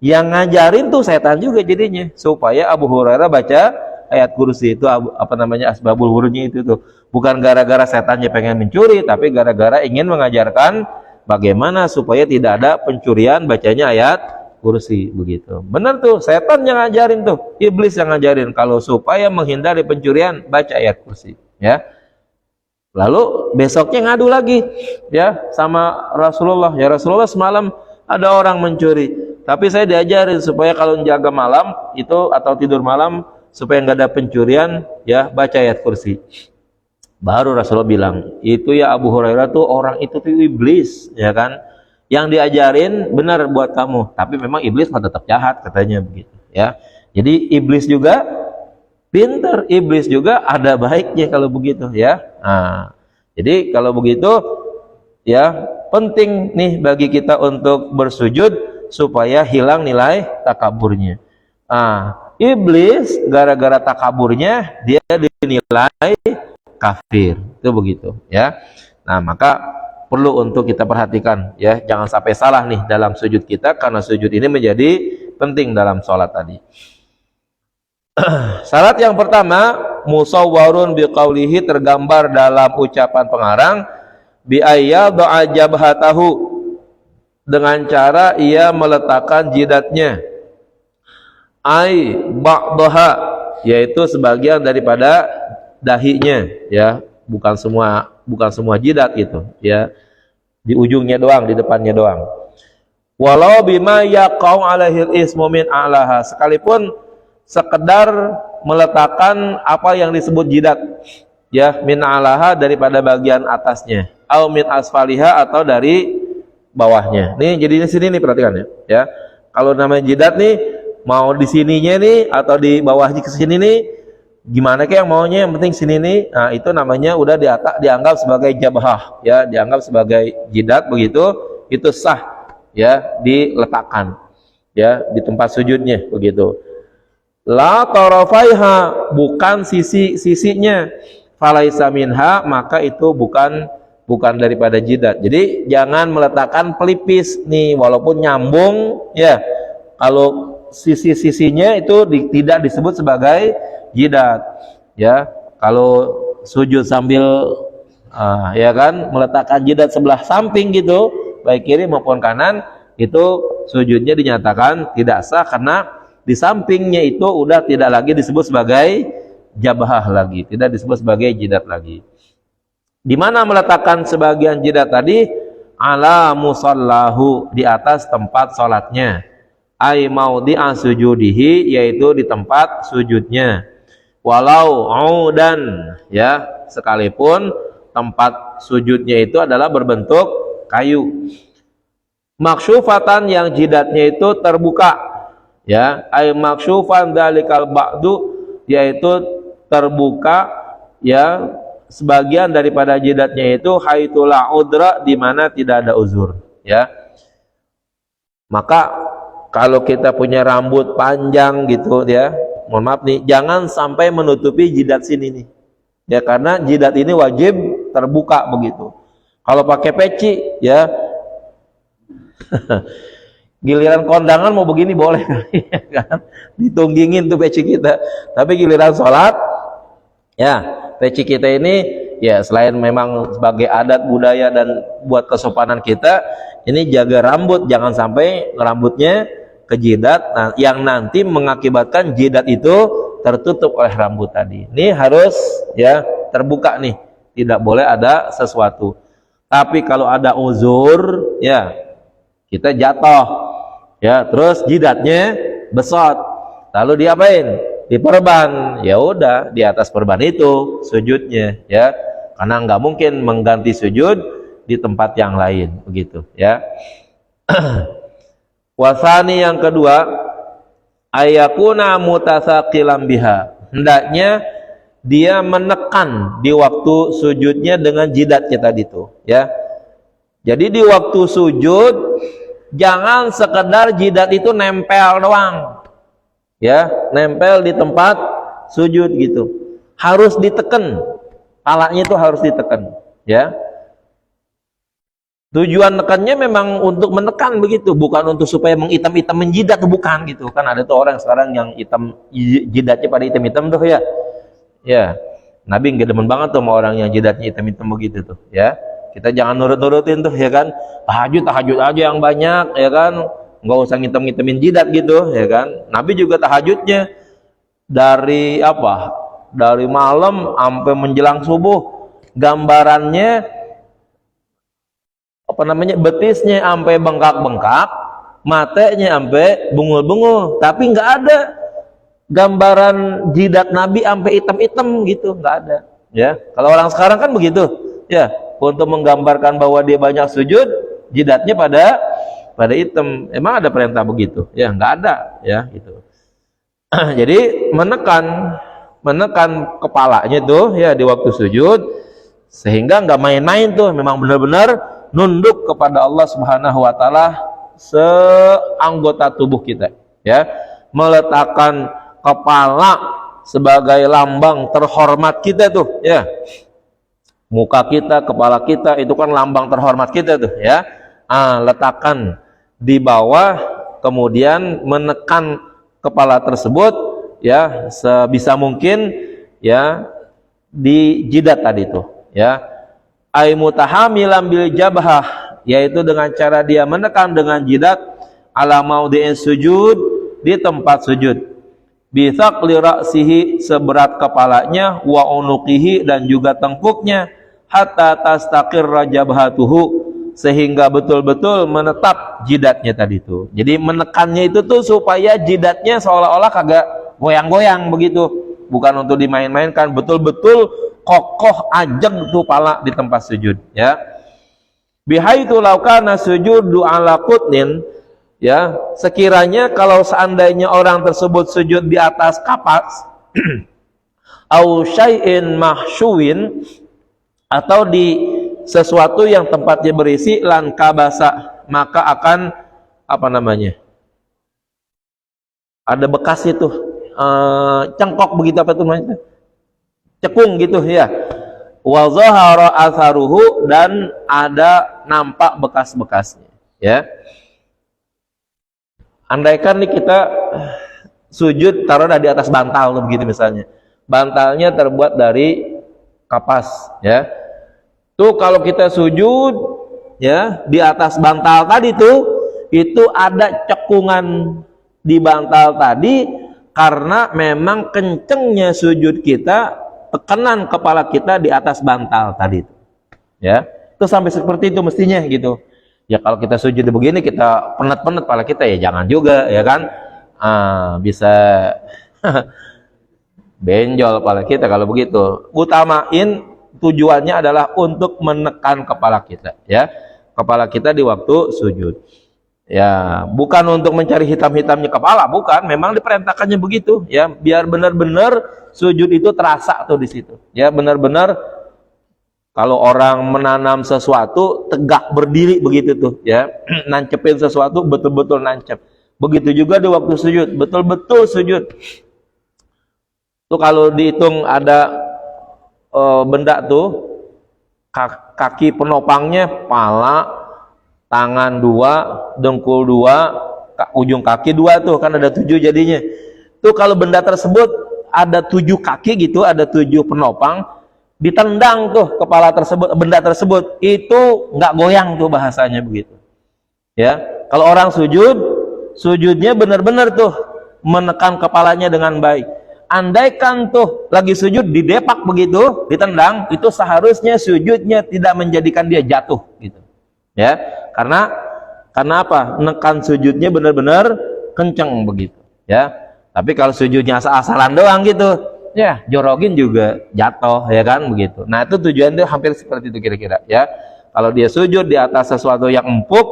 Yang ngajarin tuh setan juga jadinya, supaya Abu Hurairah baca ayat kursi itu apa namanya asbabul wurudnya itu tuh, bukan gara-gara setannya pengen mencuri, tapi gara-gara ingin mengajarkan bagaimana supaya tidak ada pencurian bacanya ayat kursi begitu. Benar tuh, setan yang ngajarin tuh, iblis yang ngajarin kalau supaya menghindari pencurian baca ayat kursi, ya. Lalu besoknya ngadu lagi, ya, sama Rasulullah. Ya Rasulullah, semalam ada orang mencuri, tapi saya diajarin supaya kalau menjaga malam itu atau tidur malam supaya nggak ada pencurian, ya baca ayat kursi. Baru Rasulullah bilang, itu ya Abu Hurairah tuh orang itu tuh iblis, ya kan? Yang diajarin benar buat kamu, tapi memang iblis mah tetap jahat katanya begitu, ya. Jadi iblis juga pinter, iblis juga ada baiknya kalau begitu, ya. Nah, jadi kalau begitu, ya penting nih bagi kita untuk bersujud supaya hilang nilai takaburnya. Nah, iblis gara-gara takaburnya dia dinilai kafir, itu begitu ya. Nah, maka perlu untuk kita perhatikan ya, jangan sampai salah nih dalam sujud kita, karena sujud ini menjadi penting dalam sholat tadi. Syarat yang pertama, musawwarun biqaulihi, tergambar dalam ucapan pengarang, bi ayyadha jabhatahu, dengan cara ia meletakkan jidatnya, ai ba'daha, yaitu sebagian daripada dahinya, ya, bukan semua jidat gitu, ya, di ujungnya doang, di depannya doang. Walau bima yaqau alaihil ismu min a'laha, sekalipun sekedar meletakkan apa yang disebut jidat, ya, min a'laha, daripada bagian atasnya, au min asfaliha, atau dari bawahnya. Nih jadi di sini nih perhatikan ya, ya. Kalau namanya jidat nih mau di sininya nih atau di bawahnya ke sini nih, gimana kayak yang maunya, yang penting sini nih. Nah, itu namanya udah dianggap sebagai jabhah, ya, dianggap sebagai jidat begitu, itu sah, ya, diletakkan, ya, di tempat sujudnya begitu. La tarafaiha, bukan sisi-sisinya, falaisa minha, maka itu bukan daripada jidat. Jadi jangan meletakkan pelipis nih walaupun nyambung, ya. Kalau sisi-sisinya itu tidak disebut sebagai jidat, ya. Kalau sujud sambil ya kan, meletakkan jidat sebelah samping gitu, baik kiri maupun kanan, itu sujudnya dinyatakan tidak sah karena di sampingnya itu udah tidak lagi disebut sebagai jabhah lagi, tidak disebut sebagai jidat lagi. Di mana meletakkan sebagian jidat tadi? Ala musallahu, di atas tempat salatnya. Ai maudhi'a sujudihi, yaitu di tempat sujudnya. Walau audan, ya, sekalipun tempat sujudnya itu adalah berbentuk kayu. Maksyufatan, yang jidatnya itu terbuka, ya, ay maksyufan dalikal ba'du, yaitu terbuka, ya, sebagian daripada jidatnya itu haitula udra, di mana tidak ada uzur, ya. Maka kalau kita punya rambut panjang gitu, ya, mohon maaf nih, jangan sampai menutupi jidat sini nih, ya, karena jidat ini wajib terbuka begitu. Kalau pakai peci, ya, giliran kondangan mau begini boleh kan, ditunggingin tuh peci kita. Tapi giliran sholat, ya, peci kita ini, ya, selain memang sebagai adat budaya dan buat kesopanan kita, ini jaga rambut, jangan sampai rambutnya ke jidat, nah, yang nanti mengakibatkan jidat itu tertutup oleh rambut tadi. Ini harus, ya, terbuka nih, tidak boleh ada sesuatu. Tapi kalau ada uzur, ya, kita jatuh, ya, terus jidatnya besot, lalu diapain? Diperban, ya udah, di atas perban itu sujudnya, ya, karena nggak mungkin mengganti sujud di tempat yang lain begitu, ya. Wasani, yang kedua, ayakuna mutasaqilan biha, hendaknya dia menekan di waktu sujudnya dengan jidatnya tadi tuh, ya. Jadi di waktu sujud jangan sekedar jidat itu nempel doang, ya, nempel di tempat sujud gitu, harus ditekan, palanya itu harus ditekan, ya. Tujuan nekannya memang untuk menekan begitu, bukan untuk supaya mengitam-itam menjidat, bukan gitu. Kan ada tuh orang sekarang yang hitam jidatnya pada hitam-hitam tuh, ya. Ya, Nabi nggak demen banget tuh sama orang yang jidatnya hitam-hitam begitu tuh, ya. Kita jangan nurut-nurutin tuh, ya kan. Tahajud aja yang banyak, ya kan. Nggak usah ngitem-ngitemin jidat gitu, ya kan. Nabi juga tahajudnya dari apa? Dari malam sampai menjelang subuh. Gambarannya apa namanya, betisnya sampai bengkak-bengkak, matanya sampai bungul-bungul, tapi nggak ada gambaran jidat Nabi sampai hitam-hitam gitu, nggak ada, ya. Kalau orang sekarang kan begitu, ya, untuk menggambarkan bahwa dia banyak sujud, jidatnya pada hitam. Emang ada perintah begitu? Ya, nggak ada, ya, gitu. Jadi menekan kepalanya tuh, ya, di waktu sujud, sehingga nggak main-main tuh, memang benar-benar nunduk kepada Allah Subhanahu wa taala seanggota tubuh kita, ya. Meletakkan kepala sebagai lambang terhormat kita tuh, ya. Muka kita, kepala kita itu kan lambang terhormat kita tuh, ya. Letakkan di bawah, kemudian menekan kepala tersebut, ya, sebisa mungkin, ya, di jidat tadi tuh, ya. Ay mutahamilan bil jabhah, yaitu dengan cara dia menekan dengan jidat ala maudhi'is sujud, di tempat sujud, bi thaqli ra'sihi, seberat kepalanya, wa unuqihi, dan juga tengkuknya, hatta tastaqirra jabhatuhu, sehingga betul-betul menetap jidatnya tadi itu. Jadi menekannya itu tuh supaya jidatnya seolah-olah kagak goyang-goyang begitu, bukan untuk dimain-mainkan, betul-betul kokoh ajeng tuh pala di tempat sujud, ya. Bihaitsu law kana sujudu ala qutnin, Ya, sekiranya kalau seandainya orang tersebut sujud di atas kapas au syai'in mahsyuin, atau di sesuatu yang tempatnya berisi, lan kabasa, maka akan apa namanya, ada bekas itu, cengkok begitu, apa itu namanya, cekung gitu ya, wa zahara atharuhu, dan ada nampak bekas-bekasnya. Ya, andaikan nih kita sujud taruh di atas bantal tuh begitu misalnya, bantalnya terbuat dari kapas, ya, tuh kalau kita sujud ya di atas bantal tadi tuh, itu ada cekungan di bantal tadi karena memang kencengnya sujud kita, tekanan kepala kita di atas bantal tadi, ya, itu sampai seperti itu mestinya gitu. Ya kalau kita sujud begini kita penet-penet kepala kita, ya jangan juga, ya kan, bisa benjol kepala kita kalau begitu. Utamain tujuannya adalah untuk menekan kepala kita, ya, kepala kita di waktu sujud. Ya, bukan untuk mencari hitam-hitamnya kepala, bukan. Memang diperintahkannya begitu, ya, biar benar-benar sujud itu terasa tuh di situ. Ya, benar-benar kalau orang menanam sesuatu tegak berdiri begitu tuh, ya, nancepin sesuatu betul-betul nancep. Begitu juga di waktu sujud, betul-betul sujud. Tuh kalau dihitung ada benda tuh, kaki penopangnya pala, tangan 2, dengkul 2, ujung kaki 2 tuh, kan ada 7 jadinya. Tuh kalau benda tersebut ada 7 kaki gitu, ada 7 penopang, ditendang tuh kepala tersebut, benda tersebut, itu nggak goyang tuh bahasanya begitu. Ya, kalau orang sujud, sujudnya benar-benar tuh menekan kepalanya dengan baik. Andaikan tuh lagi sujud didepak begitu, ditendang, itu seharusnya sujudnya tidak menjadikan dia jatuh gitu. Ya, karena apa? Menekan sujudnya benar-benar kenceng begitu, ya. Tapi kalau sujudnya asal-asalan doang gitu, ya jorogin juga jatuh, ya kan begitu. Nah, itu tujuannya hampir seperti itu kira-kira, ya. Kalau dia sujud di atas sesuatu yang empuk,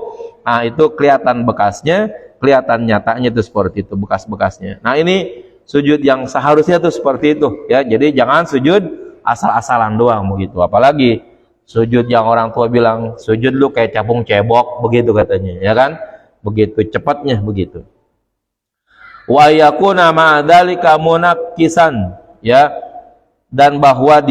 nah itu kelihatan bekasnya, kelihatan nyatanya itu seperti itu, bekas-bekasnya. Nah, ini sujud yang seharusnya tuh seperti itu, ya. Jadi jangan sujud asal-asalan doang begitu. Apalagi sujud yang orang tua bilang sujud lu kayak capung cebok begitu katanya, ya kan, begitu cepatnya begitu. Wa yakuna ma'adzalika munakkisan, ya, dan bahwa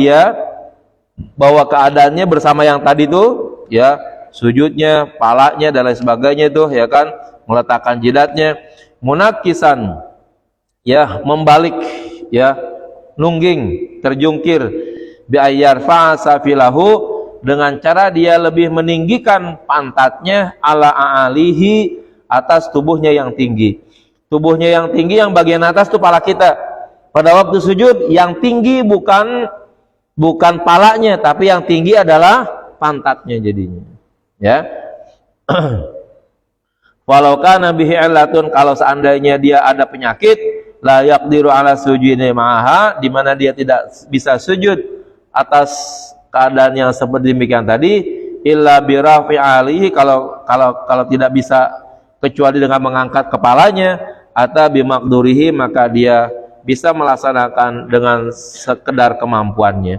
keadaannya bersama yang tadi tuh, ya, sujudnya, palanya dan lain sebagainya itu, ya kan, meletakkan jidatnya, munakkisan, ya, membalik, ya, nungging, terjungkir, bi ayyar fa'asafilahu, dengan cara dia lebih meninggikan pantatnya, ala a'alihi, atas tubuhnya yang tinggi. Tubuhnya yang tinggi, yang bagian atas tuh pala kita. Pada waktu sujud yang tinggi bukan palanya, tapi yang tinggi adalah pantatnya jadinya. Ya. Walau kana bihi illatun, kalau seandainya dia ada penyakit, la yaqdiru ala sujudi ma'aha, di mana dia tidak bisa sujud atas keadaan yang seperti demikian tadi, illa birafi alihi, kalau tidak bisa kecuali dengan mengangkat kepalanya, atau bimakdurihi, maka dia bisa melaksanakan dengan sekedar kemampuannya.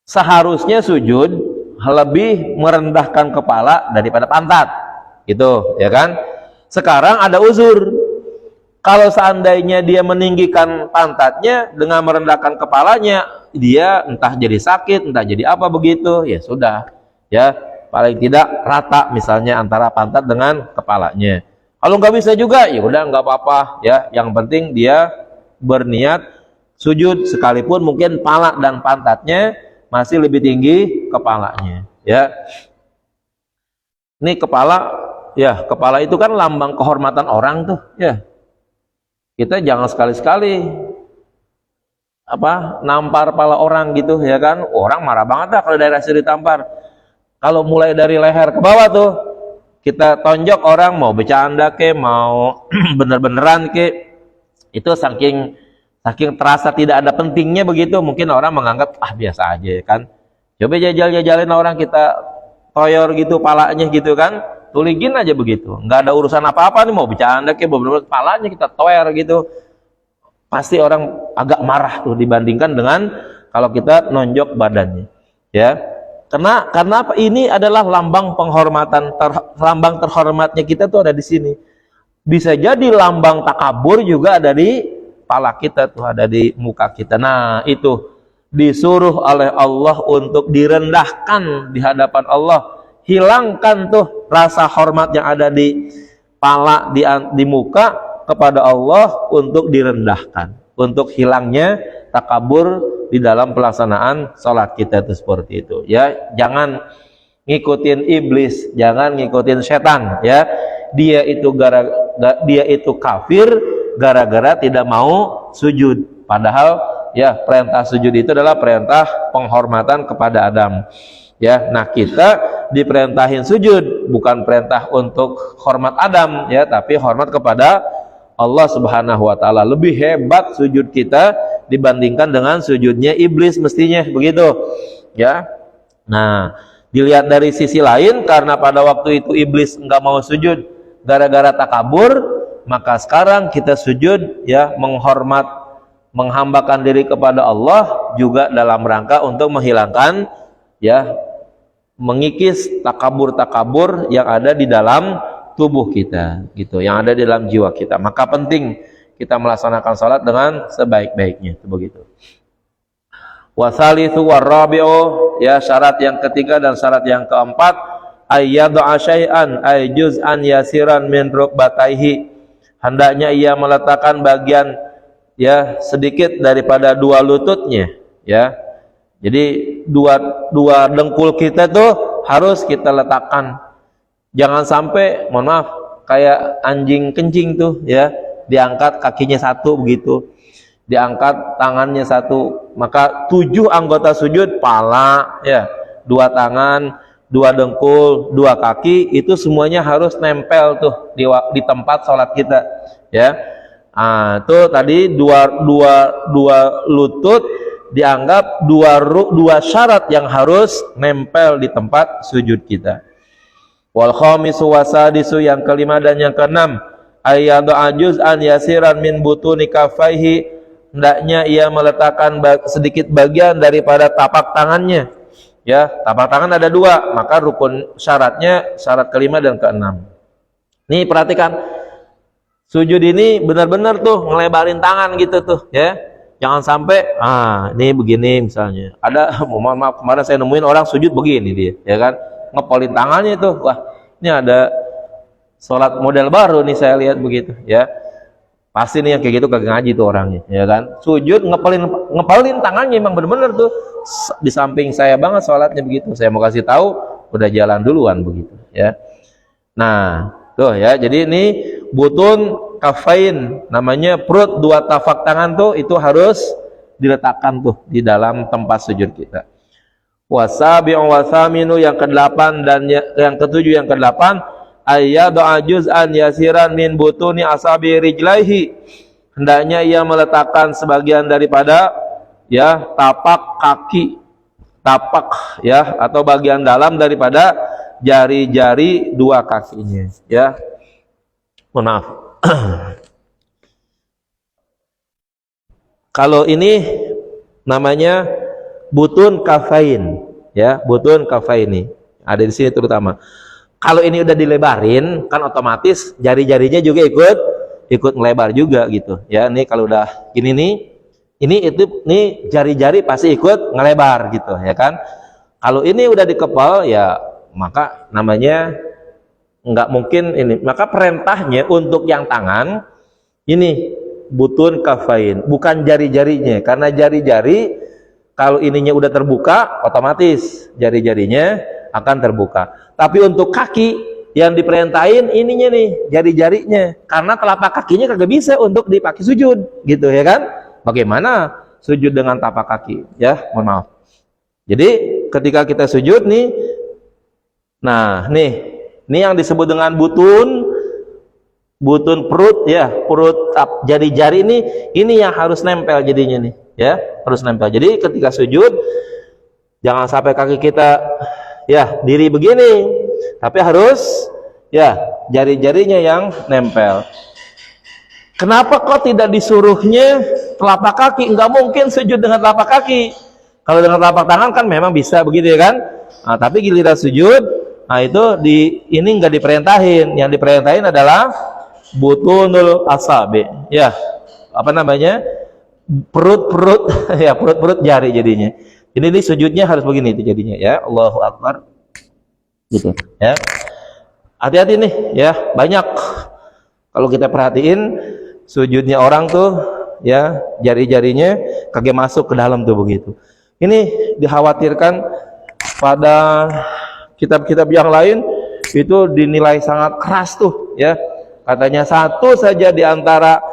Seharusnya sujud lebih merendahkan kepala daripada pantat, gitu, ya kan. Sekarang ada uzur, kalau seandainya dia meninggikan pantatnya dengan merendahkan kepalanya, dia entah jadi sakit, entah jadi apa begitu, ya sudah, ya, paling tidak rata misalnya antara pantat dengan kepalanya. Kalau nggak bisa juga, ya udah nggak apa-apa, ya. Yang penting dia berniat sujud, sekalipun mungkin pala dan pantatnya masih lebih tinggi kepalanya, ya. Ini kepala, ya, kepala itu kan lambang kehormatan orang tuh, ya. Kita jangan sekali-sekali nampar kepala orang gitu, ya kan. Orang marah banget dah kalau daerah sini ditampar. Kalau mulai dari leher ke bawah tuh kita tonjok orang, mau bercanda ke, mau bener-beneran ke, itu saking terasa tidak ada pentingnya begitu, mungkin orang menganggap biasa aja, kan. Coba jajalin orang kita toyor gitu palanya gitu kan, tuligin aja begitu, nggak ada urusan apa-apa nih, mau bercanda kayak bener-bener kepalanya kita toer gitu, pasti orang agak marah tuh dibandingkan dengan kalau kita nonjok badannya, ya. Karena apa? Ini adalah lambang penghormatan, lambang terhormatnya kita tuh ada di sini. Bisa jadi lambang takabur juga ada di kepala kita tuh, ada di muka kita. Nah, itu disuruh oleh Allah untuk direndahkan di hadapan Allah. Hilangkan tuh rasa hormat yang ada di kepala, di muka kepada Allah untuk direndahkan, untuk hilangnya takabur di dalam pelaksanaan sholat kita itu seperti itu, ya. Jangan ngikutin iblis, jangan ngikutin setan, ya. Dia itu kafir gara-gara tidak mau sujud, padahal ya perintah sujud itu adalah perintah penghormatan kepada Adam, ya. Nah, kita diperintahin sujud, bukan perintah untuk hormat Adam, ya, tapi hormat kepada Allah Subhanahu wa taala. Lebih hebat sujud kita dibandingkan dengan sujudnya iblis mestinya, begitu, ya. Nah, dilihat dari sisi lain, karena pada waktu itu iblis enggak mau sujud gara-gara takabur, maka sekarang kita sujud, ya, menghormat, menghambakan diri kepada Allah juga dalam rangka untuk menghilangkan, ya, mengikis takabur-takabur yang ada di dalam tubuh kita, gitu, yang ada di dalam jiwa kita. Maka penting kita melaksanakan salat dengan sebaik-baiknya, begitu. Wasalitsu warabi'u, ya, syarat yang ketiga dan syarat yang keempat, ayyad'a syai'an ay juz'an yasiran min rukbataihi, hendaknya ia meletakkan bagian, ya, sedikit daripada dua lututnya, ya. Jadi dua dengkul kita tuh harus kita letakkan. Jangan sampai, mohon maaf, kayak anjing kencing tuh, ya, diangkat kakinya satu begitu, diangkat tangannya satu, maka 7 anggota sujud, pala, ya, 2 tangan, 2 dengkul, 2 kaki, itu semuanya harus nempel tuh di tempat sholat kita, ya. Nah, itu tadi dua lutut dianggap dua syarat yang harus nempel di tempat sujud kita. Wal khamisu wasadisu, yang kelima dan yang keenam, ayyadu juz'an yasiran min butuni kafaihi, hendaknya ia meletakkan sedikit bagian daripada tapak tangannya, ya. Tapak tangan ada 2, maka rukun syaratnya syarat kelima dan keenam. Nih perhatikan, sujud ini benar-benar tuh ngelebarin tangan gitu tuh, ya. Jangan sampai ini begini misalnya. Ada, mohon maaf, kemarin saya nemuin orang sujud begini dia, ya kan? Ngepolin tangannya itu, wah, ini ada sholat model baru nih saya lihat begitu, ya. Pasti nih yang kayak gitu kagak ngaji tuh orangnya, ya kan? Sujud ngepelin tangannya, emang bener-bener tuh di samping saya banget sholatnya begitu. Saya mau kasih tahu, udah jalan duluan begitu, ya. Nah, tuh, ya. Jadi ini butun kafain, namanya perut 2 tapak tangan tuh, itu harus diletakkan tuh di dalam tempat sujud kita. Wasabi'u wasaminu, yang ke-8 dan yang ke-7 yang ke-8, ayyadu juz'an yasiran min butuni asabi rijlaihi, hendaknya ia meletakkan sebagian daripada, ya, tapak kaki, tapak, ya, atau bagian dalam daripada jari-jari 2 kakinya, ya. Maaf. Kalau ini namanya butun kafain, ya, butun kafaini ada di sini terutama. Kalau ini udah dilebarin, kan otomatis jari-jarinya juga ikut ngelebar juga gitu, ya. Nih kalau udah gini nih, nih jari-jari pasti ikut ngelebar gitu, ya kan. Kalau ini udah dikepal, ya, maka namanya nggak mungkin ini. Maka perintahnya untuk yang tangan ini butun kafain, bukan jari-jarinya, karena jari-jari kalau ininya udah terbuka, otomatis jari-jarinya akan terbuka. Tapi untuk kaki yang diperintahin ininya nih, jari-jarinya, karena telapak kakinya kagak bisa untuk dipakai sujud, gitu, ya kan? Bagaimana sujud dengan tapak kaki, ya? Mohon maaf. Jadi ketika kita sujud nih, nah nih yang disebut dengan butun perut, ya, perut jari-jari ini yang harus nempel jadinya nih, ya, harus nempel. Jadi ketika sujud jangan sampai kaki kita, ya, diri begini, tapi harus Ya, jari-jarinya yang nempel. Kenapa kok tidak disuruhnya telapak kaki? Enggak mungkin sujud dengan telapak kaki. Kalau dengan telapak tangan kan memang bisa begitu ya kan? Nah, tapi giliran sujud, nah itu ini enggak diperintahin. Yang diperintahin adalah butunul asabi. Ya, apa namanya? Perut-perut ya, perut-perut jari jadinya. Jadi ini sujudnya harus begini itu jadinya ya. Allahu Akbar. Gitu ya. Hati-hati nih ya, banyak kalau kita perhatiin sujudnya orang tuh ya, jari-jarinya kagak masuk ke dalam tuh begitu. Ini dikhawatirkan pada kitab-kitab yang lain itu dinilai sangat keras tuh ya. Katanya satu saja di antara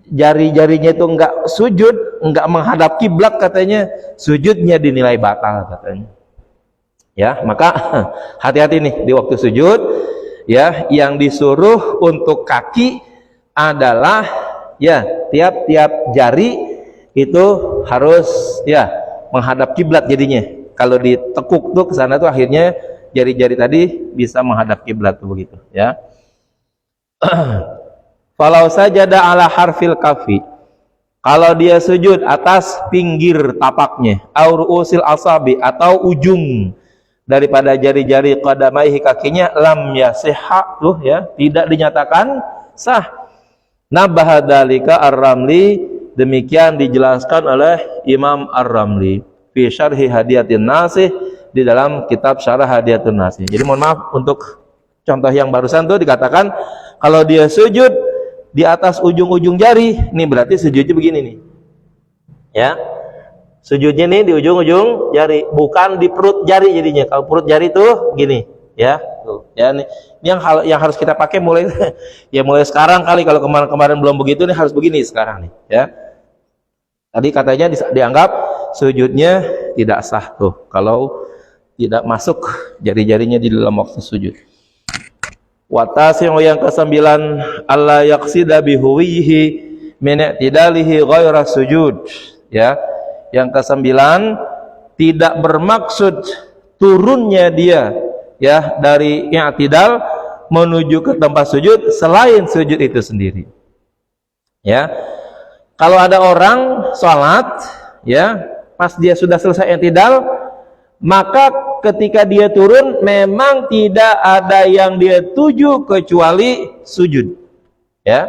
jari-jarinya itu enggak sujud, enggak menghadap kiblat, katanya sujudnya dinilai batal katanya. Ya, maka hati-hati nih di waktu sujud ya. Yang disuruh untuk kaki adalah ya, tiap-tiap jari itu harus ya menghadap kiblat jadinya. Kalau ditekuk tuh ke sana tuh akhirnya jari-jari tadi bisa menghadap kiblat tuh begitu ya. Falau sajada ala harfil kafi, kalau dia sujud atas pinggir tapaknya, au ruusil asabi, atau ujung daripada jari-jari qadamaihi, kakinya, lam yasihha tuh ya, tidak dinyatakan sah. Nabaha dzalika Ar-Ramli, demikian dijelaskan oleh Imam Ar-Ramli fi syarhi Hadiyatin Nasih, di dalam kitab Syarah Hadiyatin Nasih. Jadi mohon maaf untuk contoh yang barusan tuh dikatakan kalau dia sujud di atas ujung-ujung jari, ini berarti sujudnya begini nih. Ya. Sujudnya nih di ujung-ujung jari, bukan di perut jari jadinya. Kalau perut jari tuh gini, ya. Tuh, ya nih. Ini yang harus kita pakai mulai ya mulai sekarang kali, kalau kemarin-kemarin belum begitu nih harus begini sekarang nih, ya. Tadi katanya dianggap sujudnya tidak sah tuh kalau tidak masuk jari-jarinya di dalam waktu sujud. Watasi'u yang kesembilan, alla yaqsida bihuwihi min i'tidalihi ghaira sujud, ya. Yang kesembilan, tidak bermaksud turunnya dia ya dari i'tidal menuju ke tempat sujud selain sujud itu sendiri. Ya. Kalau ada orang sholat ya, pas dia sudah selesai i'tidal, maka ketika dia turun memang tidak ada yang dia tuju kecuali sujud. Ya.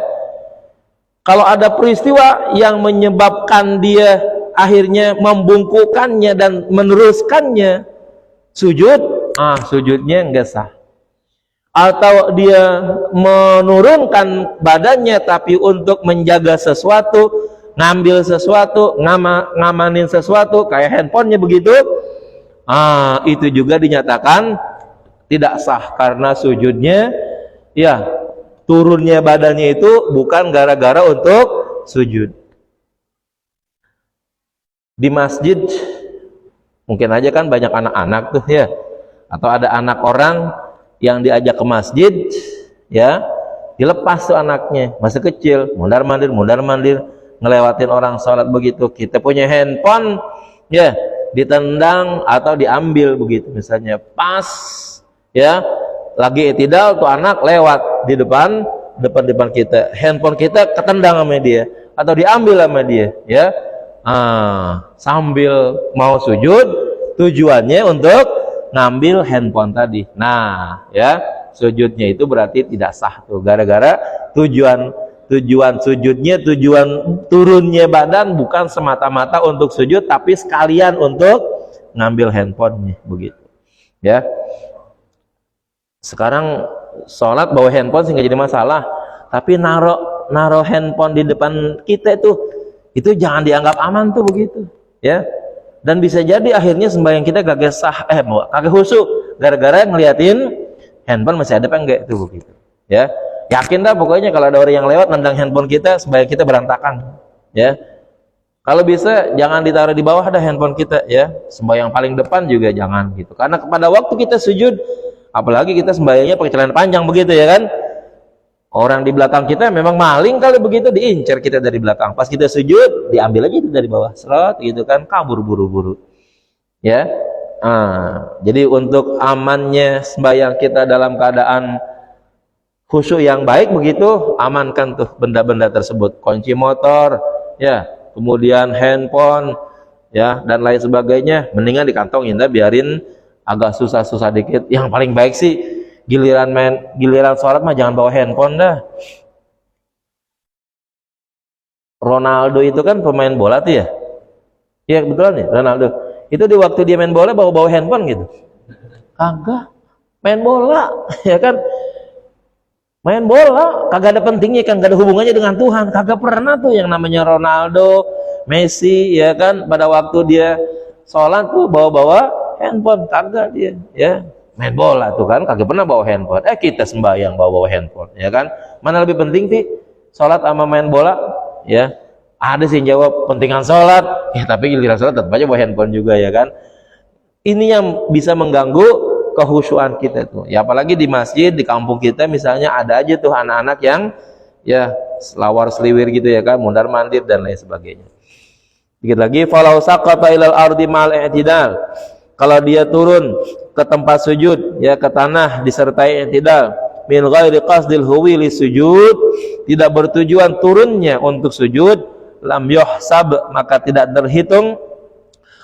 Kalau ada peristiwa yang menyebabkan dia akhirnya membungkukannya dan meneruskannya sujud, sujudnya enggak sah. Atau dia menurunkan badannya tapi untuk menjaga sesuatu, ngambil sesuatu, ngamanin sesuatu, kayak handphonenya begitu, itu juga dinyatakan tidak sah karena sujudnya ya, turunnya badannya itu bukan gara-gara untuk sujud. Di masjid mungkin aja kan banyak anak-anak tuh ya, atau ada anak orang yang diajak ke masjid ya, dilepas tuh anaknya masih kecil, mundar-mandir ngelewatin orang sholat begitu, kita punya handphone ya, ditendang atau diambil begitu misalnya, pas ya lagi i'tidal tuh anak lewat di depan kita, handphone kita ketendang sama dia atau diambil sama dia ya. Sambil mau sujud, tujuannya untuk ngambil handphone tadi. Nah, ya, sujudnya itu berarti tidak sah tuh, gara-gara tujuan sujudnya, tujuan turunnya badan bukan semata-mata untuk sujud, tapi sekalian untuk ngambil handphonenya begitu. Ya. Sekarang sholat bawa handphone sih nggak jadi masalah, tapi naro handphone di depan kita itu jangan dianggap aman tuh begitu, ya. Dan bisa jadi akhirnya sembahyang kita kagak sah, kagak khusyuk gara-gara ngeliatin handphone masih ada apa enggak itu begitu, ya. Yakin dah pokoknya kalau ada orang yang lewat nendang handphone kita, sembahyang kita berantakan, ya. Kalau bisa jangan ditaruh di bawah dah handphone kita, ya. Sembahyang paling depan juga jangan gitu. Karena pada waktu kita sujud, apalagi kita sembahyangnya pakai celana panjang begitu ya kan. Orang di belakang kita memang maling kali begitu, diincar kita dari belakang. Pas kita sujud, diambil aja itu dari bawah. Seret gitu kan, kabur buru-buru. Ya. Jadi untuk amannya sembahyang kita dalam keadaan khusyuk yang baik begitu, amankan tuh benda-benda tersebut, kunci motor, ya, kemudian handphone, ya, dan lain sebagainya, mendingan dikantongin dah, biarin agak susah-susah dikit. Yang paling baik sih giliran sholat mah jangan bawa handphone dah. Ronaldo itu kan pemain bola tuh ya. Iya betul nih Ronaldo. Itu di waktu dia main bola bawa handphone gitu. Kagak. Main bola, ya kan? Main bola kagak ada pentingnya kan, kagak ada hubungannya dengan Tuhan. Kagak pernah tuh yang namanya Ronaldo, Messi, ya kan, pada waktu dia sholat tuh bawa handphone, kagak dia, ya. Main bola tuh kan kagak pernah bawa handphone. Kita sembahyang bawa handphone, ya kan? Mana lebih penting sih, sholat sama main bola? Ya, ada sih yang jawab pentingan sholat, ya, tapi giliran sholat tetap aja bawa handphone juga, ya kan? Ini yang bisa mengganggu kehusyuan kita tuh, ya, apalagi di masjid, di kampung kita misalnya ada aja tuh anak-anak yang ya selawar seliwir gitu, ya kan, mundar mandir dan lain sebagainya. Dikit lagi, falau saqata ilal ardi ma'al i'tidal, kalau dia turun ke tempat sujud, ya, ke tanah disertai i'tidal, min ghairi qasdil huwi li sujud, tidak bertujuan turunnya untuk sujud, lam yuhsab, maka tidak terhitung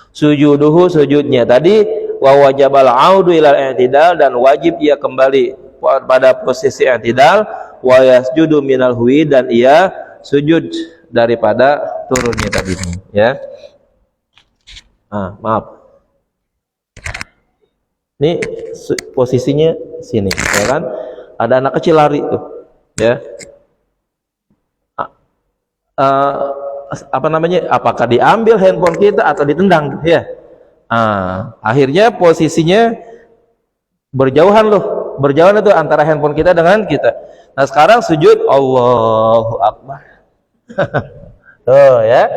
sujuduhu, sujudnya tadi, wa wajabal audu ilal i'tidal, dan wajib ia kembali pada posisi i'tidal, wa yasjudu minal huwi, dan ia sujud daripada turunnya tadi, ya. Maaf, ini posisinya sini, ya kan, ada anak kecil lari tuh, ya. Apa namanya, apakah diambil handphone kita atau ditendang, ya. Akhirnya posisinya berjauhan itu antara handphone kita dengan kita. Nah sekarang sujud, Allahu Akbar. Tuh, ya,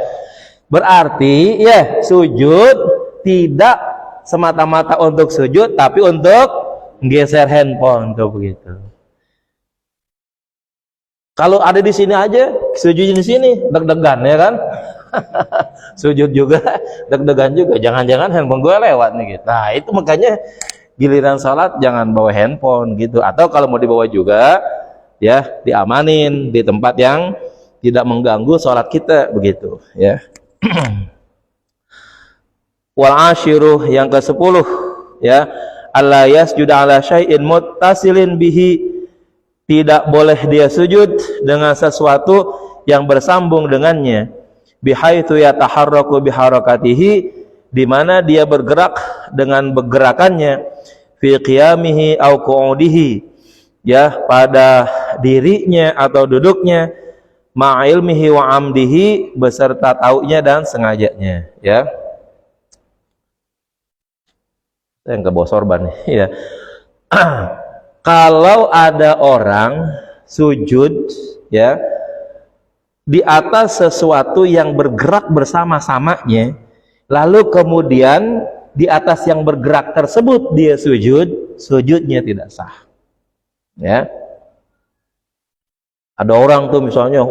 berarti ya sujud tidak semata-mata untuk sujud, tapi untuk geser handphone tuh, begitu. Kalau ada di sini aja, sujud di sini, deg-degan, ya kan? Sujud juga, deg-degan juga. Jangan-jangan handphone gue lewat nih, gitu. Nah, itu makanya giliran salat jangan bawa handphone, gitu. Atau kalau mau dibawa juga, ya, diamanin di tempat yang tidak mengganggu salat kita, begitu, ya. Wal ashiruh, yang ke-10, ya, alla yasjuda ala syai'in muttasilin bihi, tidak boleh dia sujud dengan sesuatu yang bersambung dengannya, bihaitsu yataharraku biharakatihi, di mana dia bergerak dengan bergerakannya, fi qiyamihi au qu'udihi, ya, pada dirinya atau duduknya, ma'ilmihi wa amdihi, beserta taunya dan sengajanya, ya. Saya enggak bawa sorban, ya. Kalau ada orang sujud, ya, di atas sesuatu yang bergerak bersama-samanya, lalu kemudian di atas yang bergerak tersebut dia sujud, sujudnya tidak sah, ya. Ada orang tuh misalnya,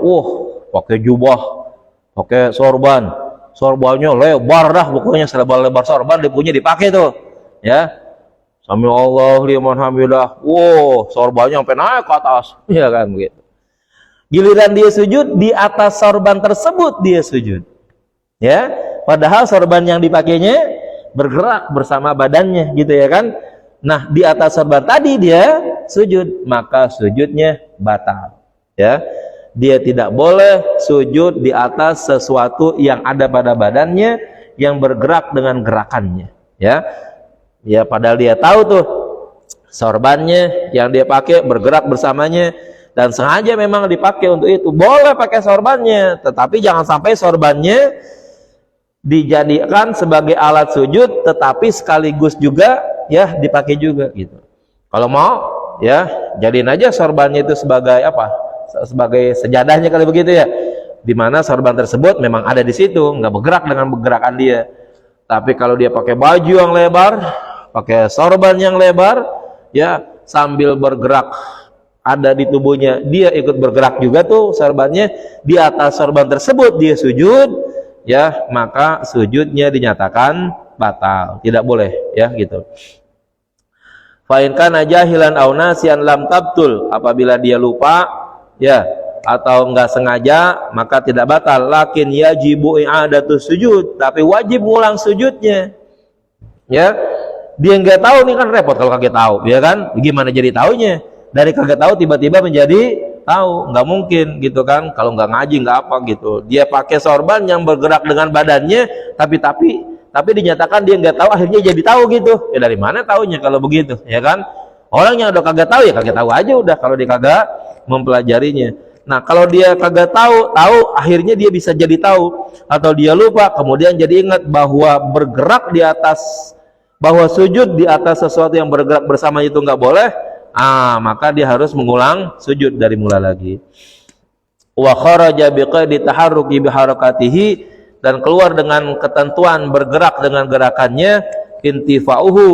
pakai jubah, pakai sorbannya lebar dah, pokoknya selebar-lebar sorban dia punya dipakai tuh, ya. Sami Allah liman hamidah, sorbannya sampai naik ke atas, ya kan, begitu. Giliran dia sujud, di atas sorban tersebut dia sujud, ya, padahal sorban yang dipakainya bergerak bersama badannya, gitu, ya kan. Nah, di atas sorban tadi dia sujud, maka sujudnya batal, ya. Dia tidak boleh sujud di atas sesuatu yang ada pada badannya yang bergerak dengan gerakannya, ya. Ya, padahal dia tahu tuh sorbannya yang dia pakai bergerak bersamanya dan sengaja memang dipakai untuk itu, boleh pakai sorbannya, tetapi jangan sampai sorbannya dijadikan sebagai alat sujud tetapi sekaligus juga, ya, dipakai juga, gitu. Kalau mau, ya, jadiin aja sorbannya itu sebagai apa? Sebagai sejadahnya, kali begitu, ya. Dimana sorban tersebut memang ada di situ, nggak bergerak dengan pergerakan dia. Tapi kalau dia pakai baju yang lebar, pakai sorban yang lebar, ya, sambil bergerak ada di tubuhnya, dia ikut bergerak juga tuh sorbannya, di atas sorban tersebut dia sujud, ya, maka sujudnya dinyatakan batal, tidak boleh ya gitu. Fa in kana jahilan aw nasiyan lam tabtul, apabila dia lupa ya atau enggak sengaja maka tidak batal, lakin yajibu i'adatu sujud, tapi wajib ngulang sujudnya. Ya, dia nggak tahu nih kan repot kalau kaget tahu, ya kan? Gimana jadi taunya? Dari kaget tahu tiba-tiba menjadi tahu, nggak mungkin gitu kan? Kalau nggak ngaji nggak apa gitu. Dia pakai sorban yang bergerak dengan badannya, tapi dinyatakan dia nggak tahu, akhirnya jadi tahu gitu. Ya dari mana taunya kalau begitu, ya kan? Orang yang udah kaget tahu ya kaget tahu aja udah kalau dia kagak mempelajarinya. Nah kalau dia kagak tahu akhirnya dia bisa jadi tahu, atau dia lupa kemudian jadi ingat bahwa bergerak di atas, bahwa sujud di atas sesuatu yang bergerak bersama itu nggak boleh, maka dia harus mengulang sujud dari mula lagi. Wa kharaja biqaidi taharruki biharakatihi, dan keluar dengan ketentuan bergerak dengan gerakannya, intifa'uhu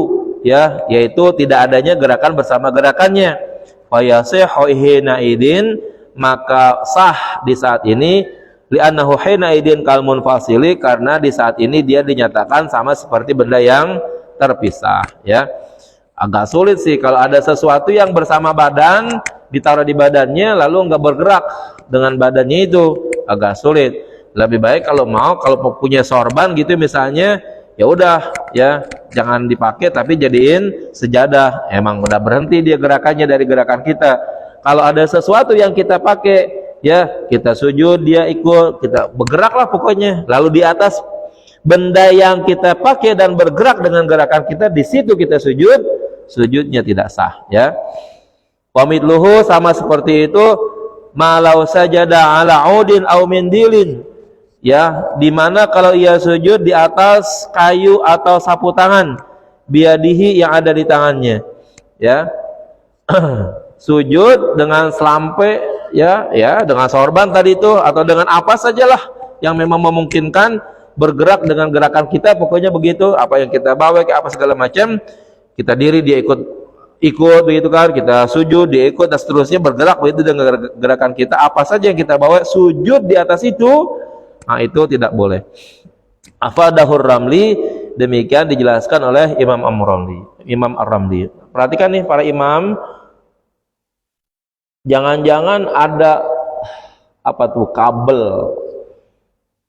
ya, yaitu tidak adanya gerakan bersama gerakannya. Fa yasihu hina idin, maka sah di saat ini, li'annahu hina idin kal munfasili, karena di saat ini dia dinyatakan sama seperti benda yang terpisah ya. Agak sulit sih kalau ada sesuatu yang bersama badan ditaruh di badannya lalu enggak bergerak dengan badannya, itu agak sulit. Lebih baik kalau punya sorban gitu misalnya, ya udah ya jangan dipakai tapi jadiin sejadah, emang udah berhenti dia gerakannya dari gerakan kita. Kalau ada sesuatu yang kita pakai ya kita sujud dia ikut, kita bergeraklah pokoknya, lalu di atas benda yang kita pakai dan bergerak dengan gerakan kita, di situ kita sujud, sujudnya tidak sah ya. Wa mithluhu, sama seperti itu, malau sajada ala udin aw mindilin, ya, dimana kalau ia sujud di atas kayu atau sapu tangan, biadihi, yang ada di tangannya ya. Sujud dengan selampe ya dengan sorban tadi itu, atau dengan apa sajalah yang memang memungkinkan bergerak dengan gerakan kita, pokoknya begitu, apa yang kita bawa ke apa segala macam, kita diri dia ikut begitu kan, kita sujud dia ikut, dan seterusnya bergerak begitu dengan gerakan kita, apa saja yang kita bawa sujud di atas itu, itu tidak boleh. Afadahur Ramli, demikian dijelaskan oleh Imam Ar-Ramli. Perhatikan nih para imam, jangan-jangan ada apa tuh kabel,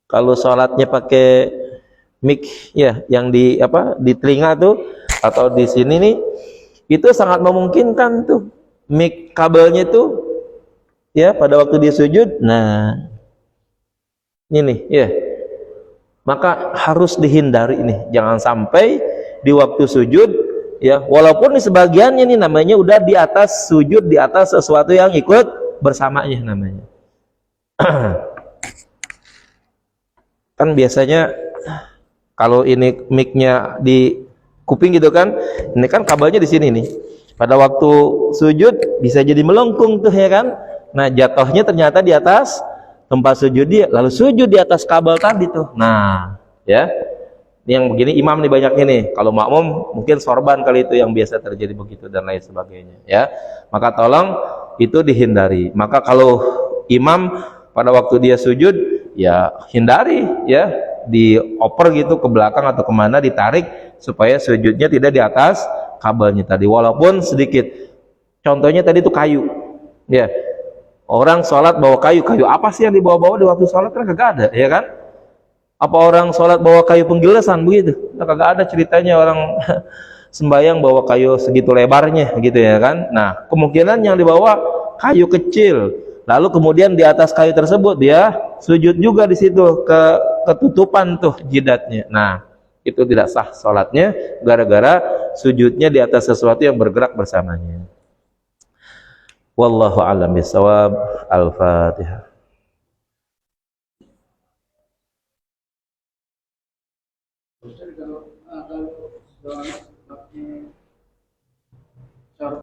kalau sholatnya pakai mic ya yang di telinga tuh atau di sini nih, itu sangat memungkinkan tuh mic kabelnya tuh ya pada waktu dia sujud. Nah ini ya, maka harus dihindari ini, jangan sampai di waktu sujud ya, walaupun di sebagiannya ini namanya udah di atas sujud, di atas sesuatu yang ikut bersamanya namanya. Kan biasanya kalau ini mic-nya di kuping gitu kan, ini kan kabelnya di sini nih, pada waktu sujud bisa jadi melengkung tuh ya kan. Nah jatuhnya ternyata di atas tempat sujud dia, lalu sujud di atas kabel tadi tuh. Nah ya, ini yang begini imam nih banyaknya nih. Kalau makmum mungkin sorban kali itu yang biasa terjadi begitu dan lain sebagainya ya. Maka tolong itu dihindari. Maka kalau imam pada waktu dia sujud ya hindari ya, dioper gitu ke belakang atau kemana, ditarik supaya sujudnya tidak di atas kabelnya tadi, walaupun sedikit. Contohnya tadi itu kayu ya, orang sholat bawa kayu apa sih yang dibawa-bawa di waktu sholat, kan kagak ada ya kan. Apa orang sholat bawa kayu penggilesan begitu? Nah, kagak ada ceritanya orang sembahyang bawa kayu segitu lebarnya gitu ya kan. Nah kemungkinan yang dibawa kayu kecil, lalu kemudian di atas kayu tersebut dia sujud juga di situ, ketutupan tuh jidatnya. Nah itu tidak sah sholatnya gara-gara sujudnya di atas sesuatu yang bergerak bersamanya. Wallahu a'lam bishawab. Al-Fatihah. Kalau